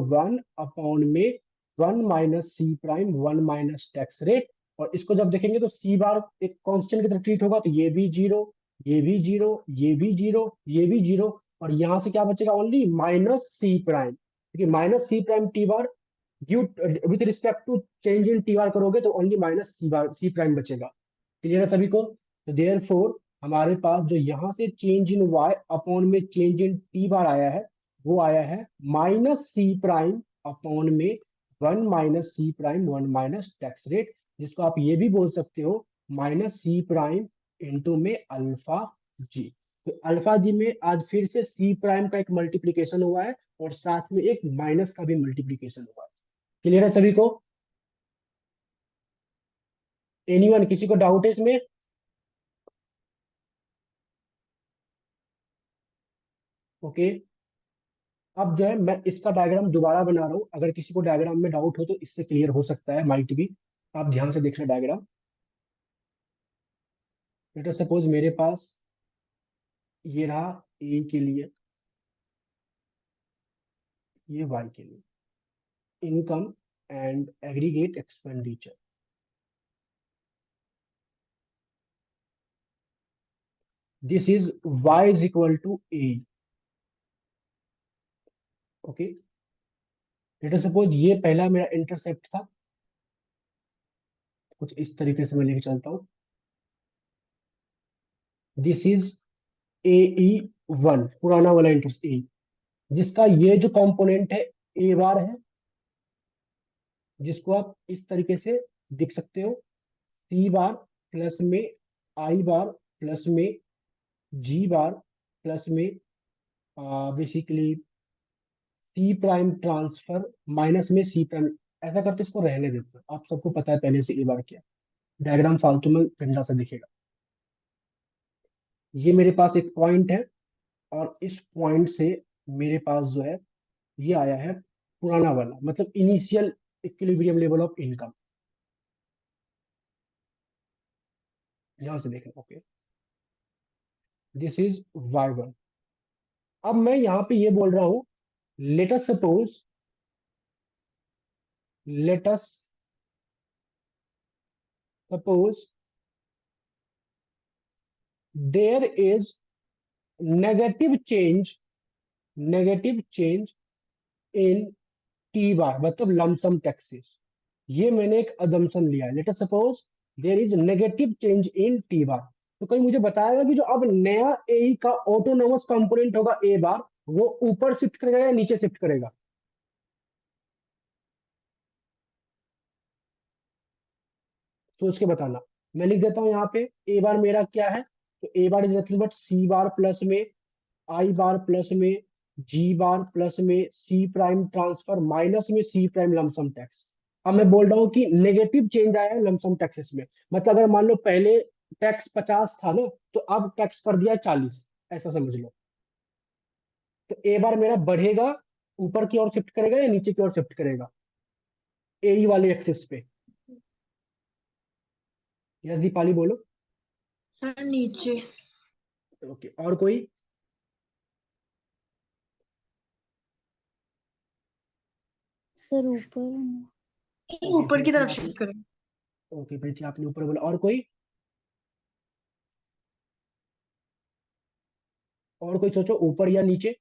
1 में 1 - c प्राइम, 1 - टैक्स रेट। और इसको जब देखेंगे तो सी बार एक कांस्टेंट की तरह ट्रीट होगा, तो ये भी जीरो, ये भी जीरो, ये भी जीरो, ये भी जीरो, और यहां से क्या बचेगा, ओनली -c प्राइम, क्योंकि -c prime t bar due with respect to change in T bar करोगे तो ओनली -c प्राइम बचेगा। क्लियर है सभी को। तो देयरफॉर हमारे पास जो यहाँ से चेंज इन वाई अपॉन में चेंज इन टी बार आया है वो आया है -c प्राइम अपॉन में 1 - c प्राइम, 1 - टैक्स रेट, जिसको आप ये भी बोल सकते हो -c प्राइम इंटू में अल्फा जी। तो अल्फा जी में आज फिर से सी प्राइम का एक मल्टीप्लीकेशन हुआ है और साथ में एक माइनस का भी मल्टीप्लीकेशन हुआ है। क्लियर है सभी को, एनीवन, किसी को डाउट है इसमें। ओके, अब जो है मैं इसका डायग्राम दोबारा बना रहा हूं, अगर किसी को डायग्राम में डाउट हो तो इससे क्लियर हो सकता है, माइट भी। आप ध्यान से देखना डायग्राम। लेट अस सपोज मेरे पास ये रहा ए के लिए, ये वाई के लिए, income and aggregate expenditure. This is y is equal to a. Okay, let us suppose ये पहला मेरा इंटरसेप्ट था, कुछ इस तरीके से मैं लेके चलता हूं। दिस इज AE1, पुराना वाला इंटरेस्ट ए, जिसका ये जो कंपोनेंट है ए बार है, जिसको आप इस तरीके से दिख सकते हो, सी बार प्लस में आई बार प्लस में जी बार प्लस में बेसिकली सी प्राइम ट्रांसफर माइनस में सी प्राइम। ऐसा करते इसको रहने देते हैं, आप सबको पता है पहले से ए बार क्या, डायग्राम फालतू में गंदा सा दिखेगा। ये मेरे पास एक पॉइंट है और इस पॉइंट से मेरे पास जो है ये आया है पुराना वाला, मतलब initial equilibrium level of income. ध्यान से देखना। Okay, this is y1। अब मैं यहां पे ये बोल रहा हूं, let us suppose, let us suppose there is negative change, negative change in T bar, मतलब लमसम टैक्सेस। ये मैंने एक अजम्पशन लिया है, let us suppose there is negative change in T bar. तो कोई मुझे बताएगा कि जो अब नया ए का ऑटोनोमस कंपोनेंट होगा ए बार, वो ऊपर शिफ्ट करेगा या नीचे शिफ्ट करेगा। सोच के बताना। मैं लिख देता हूं यहाँ पे, ए बार मेरा क्या है, तो A bar is nothing but C bar plus में आई बार प्लस में जी बार प्लस में सी प्राइम ट्रांसफर माइनस में सी प्राइम लमसम टैक्स। अब मैं बोल रहा हूँ कि नेगेटिव चेंज आया है लमसम टैक्सेस में, मतलब अगर मान लो पहले टैक्स 50 था ना, तो अब टैक्स कर दिया 40, ऐसा समझ लो। तो ए बार मेरा बढ़ेगा, ऊपर की ओर शिफ्ट करेगा या नीचे की ओर शिफ्ट करेगा, ए वाले एक्सिस पे। यस दीपाली बोलो। सर नीचे। ओके, और कोई? सर ऊपर। ऊपर की तरफ शिफ्ट करें। ओके प्रीति आपने ऊपर बोला, और कोई? और कोई सोचो, ऊपर या नीचे?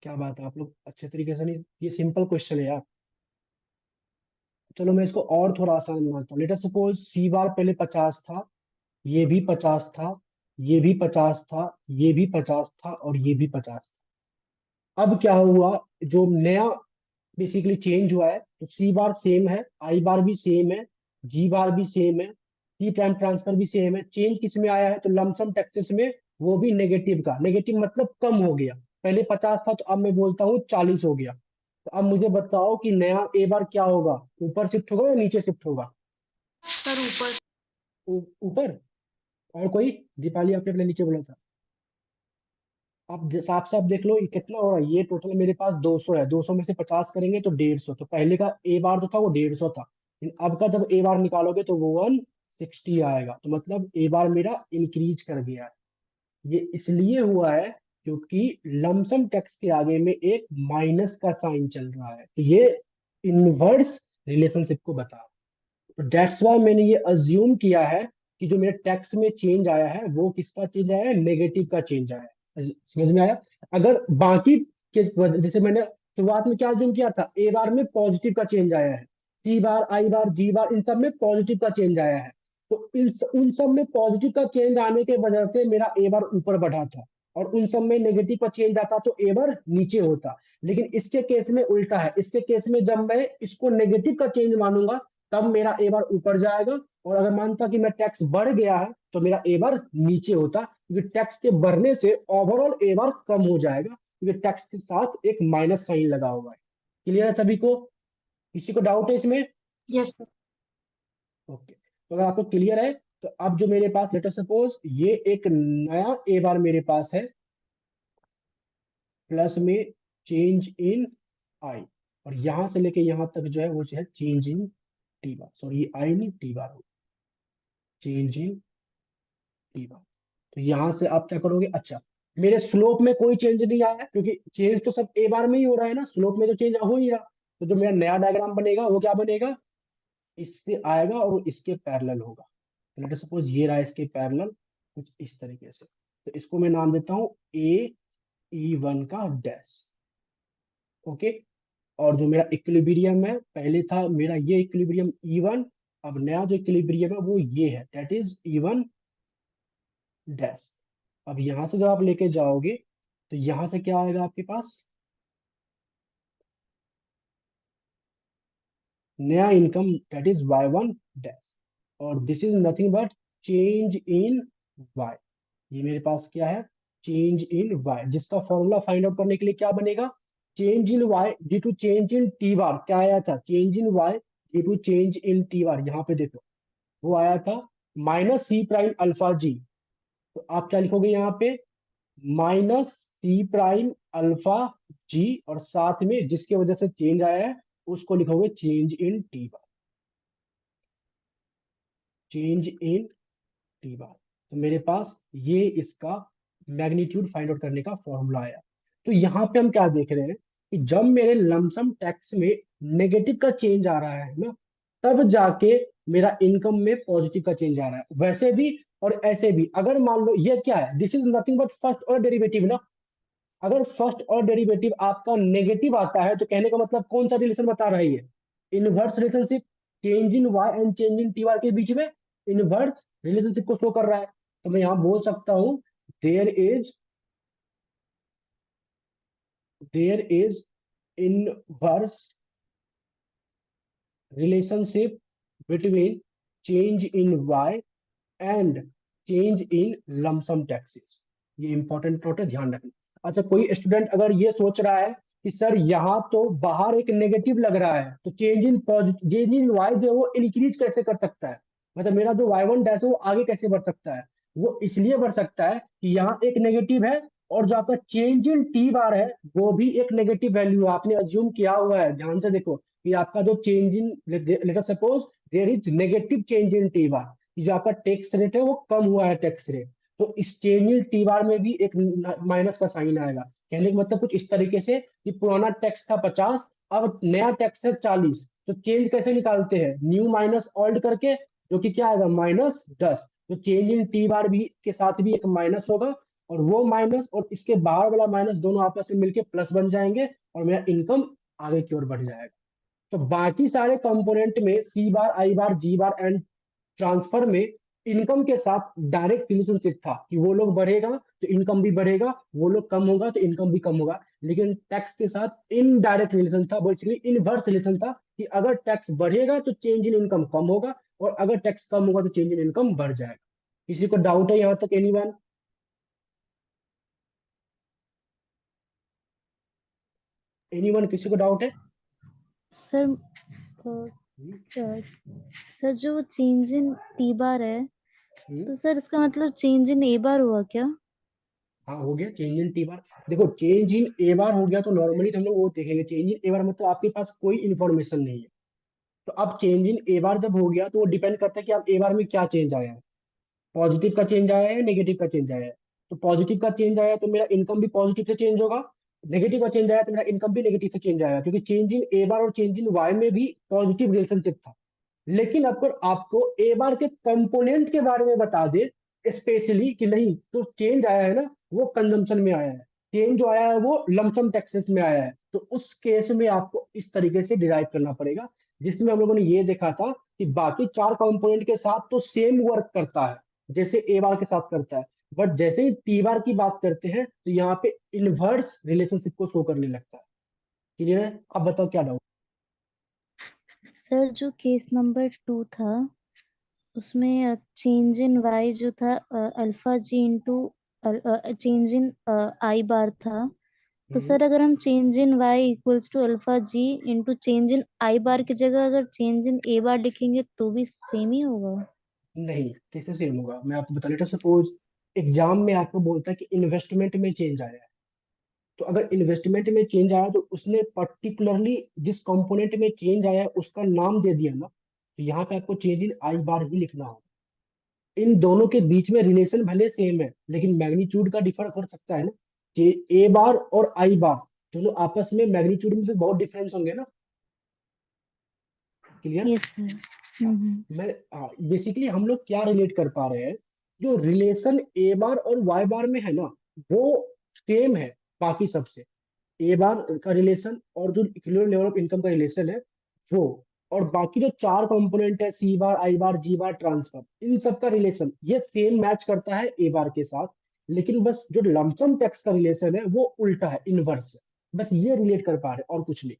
क्या बात है, आप लोग अच्छे तरीके से नहीं, ये सिंपल क्वेश्चन है यार। चलो मैं इसको और थोड़ा आसान बनाता हूँ। लेट अस सपोज सी बार पहले 50 था, ये भी 50 था, ये भी 50 था, ये भी 50 था, और ये भी 50 था। अब क्या हुआ, जो नया बेसिकली चेंज हुआ है, तो सी बार सेम है, आई बार भी सेम है, जी बार भी सेम है, सी प्राइम ट्रांसफर भी सेम है। चेंज किस में आया है, तो लमसम टैक्सेस में, वो भी नेगेटिव का। नेगेटिव मतलब कम हो गया, पहले 50 था तो अब मैं बोलता हूँ 40 हो गया। तो अब मुझे बताओ कि नया ए बार क्या होगा, ऊपर शिफ्ट होगा या नीचे शिफ्ट होगा? सर ऊपर। ऊपर। और कोई? दीपाली आपने अपने नीचे बोला था। आप साफ साफ देख लो ये कितना हो रहा है, ये टोटल मेरे पास 200 है, 200 में से 50 करेंगे तो 150। तो पहले का ए बार जो था वो 150 था, लेकिन अब का जब ए बार निकालोगे तो वो 160 आएगा। तो मतलब ए बार मेरा इंक्रीज कर गया है। ये इसलिए हुआ है क्योंकि लमसम टैक्स के आगे में एक माइनस का साइन चल रहा है, तो ये इनवर्स रिलेशनशिप को बता। तो डेट्स वाई मैंने ये अज्यूम किया है कि जो मेरे टैक्स में चेंज आया है वो किसका चेंज आया है, नेगेटिव का चेंज आया है। समझ में आया? अगर बाकी के जैसे मैंने शुरुआत में क्या अज्यूम किया था, ए बार में पॉजिटिव का चेंज आया है, सी बार आई बार जी बार इन सब में पॉजिटिव का चेंज आया है, तो उन सब में पॉजिटिव का चेंज आने के वजह से मेरा ए बार ऊपर बढ़ा था, और उन सब में नेगेटिव का चेंज आता तो ए बार नीचे होता। लेकिन इसके केस में उल्टा है, इसके केस में जब मैं इसको नेगेटिव का चेंज मानूंगा तब मेरा ए बार ऊपर जाएगा, और अगर मानता कि मैं टैक्स बढ़ गया है तो मेरा ए बार नीचे होता, क्योंकि टैक्स के बढ़ने से ओवरऑल ए बार कम हो जाएगा, क्योंकि टैक्स के साथ एक माइनस साइन लगा हुआ है। क्लियर है सभी को? किसी को डाउट है इसमें? Yes sir. ओके, तो अगर आपको क्लियर है तो अब जो मेरे पास लेटर सपोज ये एक नया ए बार मेरे पास है, प्लस में चेंज इन आई, और यहां से लेके यहां तक जो है वो है change in T bar, sorry I नहीं टी बार हो, चेंज इन टी बार। तो यहां से आप क्या करोगे, अच्छा मेरे स्लोप में कोई चेंज नहीं आया क्योंकि चेंज तो सब ए बार में ही हो रहा है ना, स्लोप में तो चेंज हो ही रहा। तो जो मेरा नया डायग्राम बनेगा वो क्या बनेगा, इससे आएगा और इसके पैरेलल होगा। तो लेट सपोज ये रहा इसके पैरेलल कुछ इस तरीके से, तो इसको मैं नाम देता हूं ए ई वन का डैश। ओके, और जो मेरा इक्विलिब्रियम है, पहले था मेरा ये इक्विलिब्रियम ई वन, अब नया जो इक्विलिब्रियम है वो ये है, that is E one dash. अब यहां से जब आप लेके जाओगे तो यहां से क्या आएगा आपके पास, नया income, that is Y one dash, और this is nothing but change in Y. ये मेरे पास क्या है, चेंज इन वाई, जिसका फॉर्मूला फाइंड आउट करने के लिए क्या बनेगा, change in Y due to change in T bar. क्या आया था, change in Y due to change in T bar, यहाँ पे देखो वो आया था माइनस सी प्राइम अल्फा जी। तो आप क्या लिखोगे यहाँ पे, माइनस सी प्राइम अल्फा जी, और साथ में जिसके वजह से चेंज आया है उसको लिखोगे change in T bar, change in T bar. तो मेरे पास ये इसका मैग्नीट्यूड फाइंड आउट करने का फॉर्मूला आया। तो यहाँ पे हम क्या देख रहे हैं कि जब मेरे लमसम टैक्स में नेगेटिव का चेंज आ रहा है ना, तब जाके मेरा इनकम में पॉजिटिव का चेंज आ रहा है। वैसे भी और ऐसे भी, अगर मान लो ये क्या है, this is nothing but first order derivative ना, अगर फर्स्ट ऑर्डर डेरिवेटिव आपका नेगेटिव आता है तो कहने का मतलब कौन सा रिलेशन बता रहा है ये, inverse relationship, change in y and change in t y के बीच में इनवर्स रिलेशनशिप को शो कर रहा है। तो मैं यहां बोल सकता हूं there is inverse relationship between change in y and change in lump sum taxes. ये इंपॉर्टेंट नोट है, ध्यान रखना। अच्छा, कोई स्टूडेंट अगर ये सोच रहा है कि सर यहाँ तो बाहर एक नेगेटिव लग रहा है, तो change in positive, change in Y जो है वो इंक्रीज कैसे कर सकता है, मतलब मेरा जो y1 डैश है वो आगे कैसे बढ़ सकता है? वो इसलिए बढ़ सकता है कि यहाँ एक नेगेटिव है और जो आपका चेंज इन टी बार है वो भी एक नेगेटिव वैल्यू है, आपने अज्यूम किया हुआ है। ध्यान से देखो कि आपका जो change in, let us suppose there is negative change in T bar, जो आपका टैक्स रेट है वो कम हुआ है टैक्स रेट, तो इस चेंज इन टी बार में भी एक माइनस का साइन आएगा। कहने का मतलब कुछ इस तरीके से कि पुराना टैक्स था 50, अब नया टैक्स है 40, तो चेंज कैसे निकालते हैं? न्यू माइनस ओल्ड करके, जो कि क्या आएगा -10। तो चेंज इन टी बार भी के साथ भी एक माइनस होगा, और वो माइनस और इसके बाहर वाला माइनस दोनों आपस में मिलके प्लस बन जाएंगे, और मेरा इनकम आगे की ओर बढ़ जाएगा। तो बाकी सारे कंपोनेंट में सी bar, I bar, G bar and transfer में इनकम के साथ डायरेक्ट रिलेशनशिप था कि वो लोग बढ़ेगा तो इनकम भी बढ़ेगा, वो लोग कम होगा तो इनकम भी कम होगा। लेकिन टैक्स के साथ इनडायरेक्ट रिलेशन था, बेसिकली इनवर्स रिलेशन था कि अगर टैक्स बढ़ेगा तो चेंज इन इनकम कम होगा, और अगर टैक्स कम होगा तो चेंज इन इनकम बढ़ जाएगा। किसी को डाउट है यहाँ तक? एनीवन? एनीवन, किसी को डाउट है? सर सर जो चेंज इन टी बार है, तो सर इसका मतलब चेंज इन ए बार हुआ क्या? हाँ, हो गया चेंज इन टी बार। देखो, चेंज इन ए बार हो गया तो नॉर्मली हम लोग वो देखेंगे, चेंज इन ए बार मतलब आपके पास कोई इंफॉर्मेशन नहीं है। तो अब चेंज इन ए बार जब हो गया तो वो डिपेंड करता है कि आप ए बार में क्या चेंज आया है, पॉजिटिव का चेंज आया है, नेगेटिव का चेंज आया है। तो पॉजिटिव का चेंज आया तो मेरा इनकम भी पॉजिटिव से चेंज होगा, नेगेटिव का चेंज आया तो मेरा इनकम भी नेगेटिव से चेंज आएगा, क्योंकि चेंज इन ए बार और चेंज इन वाई में भी पॉजिटिव रिलेशनशिप था। लेकिन अगर आपको ए बार के कंपोनेंट के बारे में बता दे स्पेशली कि नहीं, तो चेंज आया है ना वो कंजम्पशन में आया है, चेंज जो आया है वो लमसम टैक्सेस में आया है, तो उस केस में आपको इस तरीके से डिराइव करना पड़ेगा, जिसमें हम लोगों ने ये देखा था कि बाकी चार कंपोनेंट के साथ तो सेम वर्क करता है जैसे ए बार के साथ करता है, बट जैसे ही टी बार की बात करते हैं तो यहाँ पे इनवर्स रिलेशनशिप को शो करने लगता है। क्लियर है? अब बताओ क्या डाउट? सर जो केस नंबर 2 था उसमें चेंज इन वाई जो था alpha ji into change in I bar था, तो सर अगर हम change in Y equals to alpha ji into change in I bar की जगह अगर चेंज इन ए बार लिखेंगे तो भी सेम ही होगा? नहीं, कैसे सेम होगा मैं आपको बता लेता। सपोज एग्जाम में आपको बोलता है कि इन्वेस्टमेंट में चेंज आया है, तो अगर इन्वेस्टमेंट में चेंज आया तो उसने पर्टिकुलरली जिस कंपोनेंट में चेंज आया है उसका नाम दे दिया ना, तो यहाँ पे आपको चेंज इन आई बार ही लिखना होगा। इन दोनों के बीच में रिलेशन भले सेम है लेकिन मैग्नीट्यूड का डिफर कर सकता है ना, ए बार और आई बार दोनों आपस में मैग्नीट्यूड में तो बहुत डिफरेंस होंगे ना। क्लियर? Yes sir. मैं बेसिकली हम लोग क्या रिलेट कर पा रहे हैं, जो रिलेशन ए बार और वाई बार में है ना वो सेम है बाकी सबसे। ए बार का रिलेशन और जो इक्विलिब्रियम लेवल ऑफ इनकम का रिलेशन है वो, और बाकी जो चार कंपोनेंट है सी bar, I bar, G bar, transfer, इन सब का रिलेशन ये सेम मैच करता है ए बार के साथ। लेकिन बस जो लमसम टैक्स का रिलेशन है वो उल्टा है, इनवर्स है। बस ये रिलेट कर पा रहे हैं और कुछ नहीं।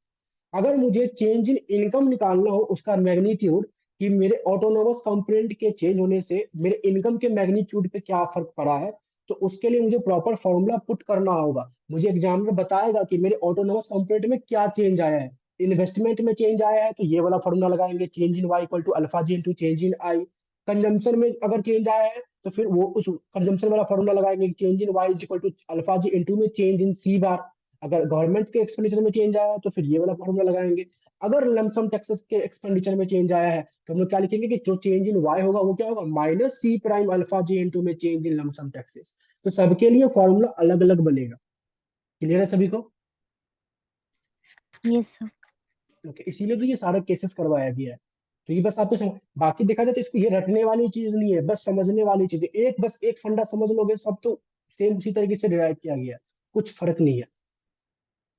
अगर मुझे चेंज इन इनकम निकालना हो उसका मैग्नीट्यूड, कि मेरे ऑटोनोमस कंपोनेंट के चेंज होने से मेरे इनकम के मैग्नीट्यूड पे क्या फर्क पड़ा है, तो उसके लिए मुझे प्रॉपर फॉर्मूला पुट करना होगा। मुझे एग्जामिनर बताएगा कि मेरे ऑटोनोमस कंपोनेंट में क्या चेंज आया है। इन्वेस्टमेंट में चेंज आया है तो ये वाला फॉर्मूला लगाएंगे, change in y equal to alpha ji into change in i. Consumption में अगर चेंज आया है तो फिर वो उस कंजम्पशन वाला फॉर्मूला लगाएंगे, change in y equal to alpha ji into में चेंज इन सी बार। अगर गवर्नमेंट के एक्सपेंडिचर में चेंज आया है तो फिर ये वाला फॉर्मूला लगाएंगे। अगर लमसम टैक्सेस के एक्सपेंडिचर में चेंज आया है तो हम लोग क्या लिखेंगे कि जो चेंज इन वाई होगा वो क्या होगा, माइनस सी प्राइम अल्फा जी इंटू में चेंज इन लमसम टैक्सेस। तो सबके लिए फॉर्मूला अलग अलग बनेगा। क्लियर है सभी को? Yes sir. ओके, इसीलिए तो ये सारे केसेस करवाया गया है। तो ये बस आपको बाकी देखा जाए तो इसको ये रटने वाली चीज नहीं है, बस समझने वाली चीज है। एक बस एक फंडा समझ लोगे सब तो सेम उसी तरीके से डिराइव किया गया है, कुछ फर्क नहीं है।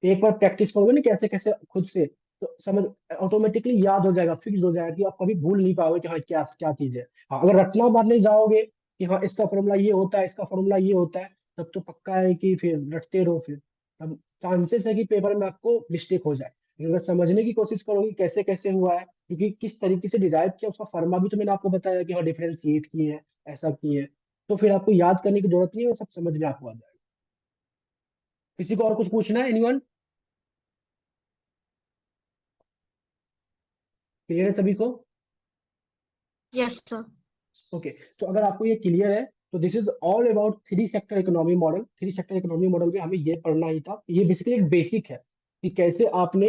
एक बार प्रैक्टिस करोगे ना कैसे कैसे खुद से, तो समझ ऑटोमेटिकली याद हो जाएगा, फिक्स हो जाएगा कि आप कभी भूल नहीं पाओगे कि हाँ क्या क्या चीज है। हाँ, अगर रटना मारने जाओगे कि हाँ इसका फॉर्मूला ये होता है, इसका फॉर्मूला ये होता है, तब तो पक्का है कि फिर रटते रहो, फिर तब चांसेस है कि पेपर में आपको मिस्टेक हो जाए। लेकिन अगर समझने की कोशिश करोगे कैसे कैसे हुआ है, क्योंकि किस तरीके से डिराइव किया उसका फर्मा भी तो मैंने आपको बताया कि हाँ डिफरेंशिएट किए हैं, ऐसा किए हैं, तो फिर आपको याद करने की जरूरत नहीं है, वो सब समझ में आपको आ जाएगा। किसी को और कुछ पूछना है? एनीवन? क्लियर है सभी को? Yes sir. ओके, तो अगर आपको ये क्लियर है तो this is all about three sector economy model. Three sector economy model में हमें ये पढ़ना ही था। ये बेसिकली एक बेसिक है कि कैसे आपने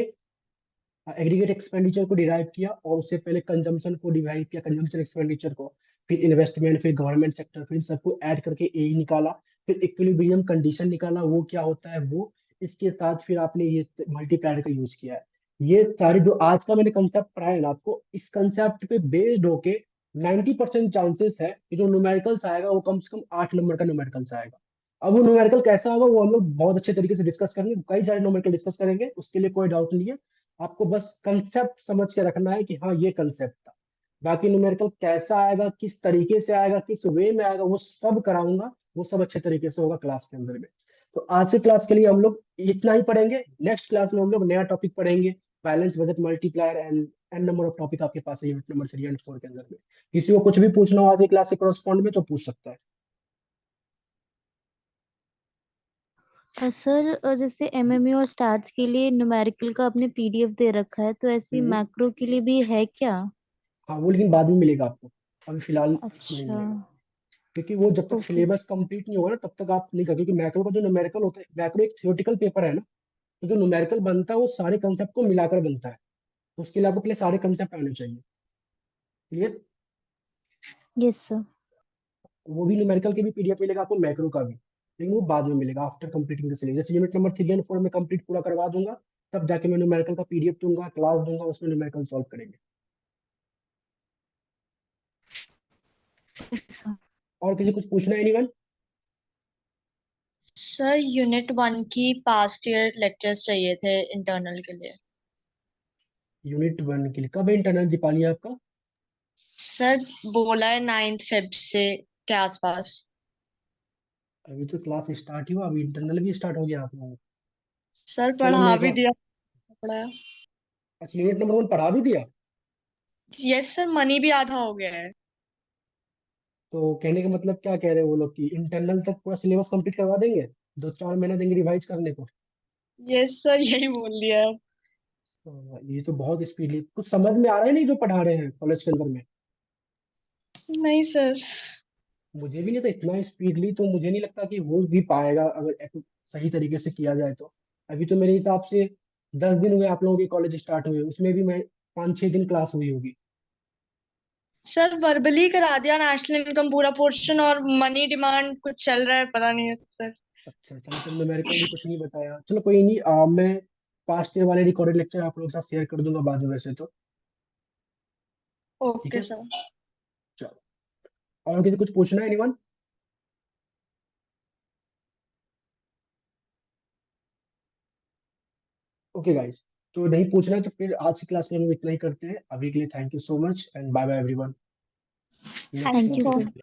एग्रीगेट एक्सपेंडिचर को डिराइव किया, और उससे पहले कंजम्पशन को डिवाइड किया, कंजम्पशन एक्सपेंडिचर को, फिर इन्वेस्टमेंट, फिर गवर्नमेंट सेक्टर, फिर सबको ऐड करके ए निकाला, फिर इक्विलिब्रियम कंडीशन निकाला, वो क्या होता है वो। इसके साथ फिर आपने ये मल्टीप्लायर का यूज किया है। ये सारे जो आज का मैंने कंसेप्ट पढ़ाया है ना आपको, इस कंसेप्ट पे बेस्ड होके 90% चांसेस है कि जो न्यूमेरिकल्स आएगा वो कम से कम 8 नंबर का न्यूमेरिकल्स आएगा। अब वो न्यूमेरिकल कैसा होगा वो हम लोग बहुत अच्छे तरीके से डिस्कस करेंगे, कई सारे न्यूमेरिकल डिस्कस करेंगे, उसके लिए कोई डाउट नहीं है। आपको बस कंसेप्ट समझ के रखना है कि हाँ ये कंसेप्ट था। बाकी न्यूमेरिकल कैसा आएगा, किस तरीके से आएगा, किस वे में आएगा, वो सब कराऊंगा, वो सब अच्छे तरीके से होगा क्लास के अंदर में। तो आज के क्लास के लिए हम लोग इतना ही पढ़ेंगे। नेक्स्ट क्लास में हम लोग नया टॉपिक पढ़ेंगे, balance budget multiplier and n number of topic आपके पास है यूनिट नंबर 3 एंड 4 के अंदर में। किसी को कुछ भी पूछना हो आगे क्लास के करस्पॉन्ड में तो पूछ सकता है। सर जैसे एमएमयू और स्टार्स के लिए न्यूमेरिकल का आपने पीडीएफ दे रखा है, तो ऐसी मैक्रो के लिए भी है क्या? हाँ वो लेकिन बाद में मिलेगा आपको, अभी फिलहाल नहीं अच्छा। मिलेगा, क्योंकि वो जब तक ओके। सिलेबस कंप्लीट नहीं होगा ना तब तक आप नहीं कर, क्योंकि मैक्रो का जो न्यूमेरिकल होता है, मैक्रो एक थियोरेटिकल पेपर है ना, तो जो न्यूमेरिकल बनता है वो सारे कंसेप्ट को मिलाकर बनता है, तो उसके लिए आपको पहले सारे कंसेप्ट आने चाहिए। क्लियर? Yes sir. वो भी न्यूमेरिकल के भी पीडीएफ मिलेगा आपको, मैक्रो का भी, लेकिन वो बाद में मिलेगा आफ्टर कंप्लीटिंग द सिलेबस। जैसे यूनिट नंबर 3 एंड 4 में कंप्लीट पूरा करवा दूंगा, तब जाके मैं न्यूमेरिकल का पीडीएफ दूंगा, क्लास दूंगा, उसमें न्यूमेरिकल सॉल्व करेंगे। सर और किसी कुछ पूछना है? एनीवन? सर यूनिट 1 की पास्ट ईयर लेक्चर्स चाहिए थे इंटरनल के लिए। यूनिट 1 के लिए कब इंटरनल दीपाली आपका? सर बोला है 9th फेब से के आसपास। अभी तो क्लास स्टार्ट ही हुआ, अभी इंटरनल भी स्टार्ट हो गया आप लोगों को। सर चलो पढ़ा मेरे भी को, दिया, पढ़ाया। अच्छा यूनिट नंबर 1 पढ़ा भी दिया? यस सर, मनी भी आधा हो गया है। तो कहने का मतलब क्या कह रहे हैं वो लोग कि इंटरनल तक पूरा सिलेबस कंप्लीट करवा देंगे, 2-4 महीना देंगे रिवाइज करने को? यस सर, यही बोल दिया है। ये तो बहुत स्पीडली, कुछ समझ में आ रहा है नहीं जो पढ़ा रहे हैं कॉलेज के अंदर में? नहीं सर। मुझे भी नहीं था इतना स्पीडली, तो मुझे नहीं लगता कि हो भी पाएगा अगर सही तरीके से किया जाए तो। अभी तो मेरे हिसाब से 10 दिन हुए आप लोगों के कॉलेज स्टार्ट हुए, उसमें भी मैं 5-6 दिन क्लास हुई होगी। सर वर्बली करा दिया नेशनल इनकम पूरा पोर्शन, और मनी डिमांड कुछ चल रहा है, पता नहीं है सर। अच्छा चलो, तो न्यूमेरिकल भी कुछ नहीं बताया, चलो कोई नहीं। मैं पास्ट ईयर वाले रिकॉर्डेड लेक्चर आप लोगों के साथ शेयर कर दूंगा बाद में वैसे तो। ठीक ओके है, सर। चलो। और किसी कुछ पूछना है? एनीवन? ओके गाइस, तो नहीं पूछना है तो फिर आज की क्लास में हम लोग इतना ही करते हैं। अभी के लिए thank you so much and bye bye everyone. Next thank thank you class you. Sir. में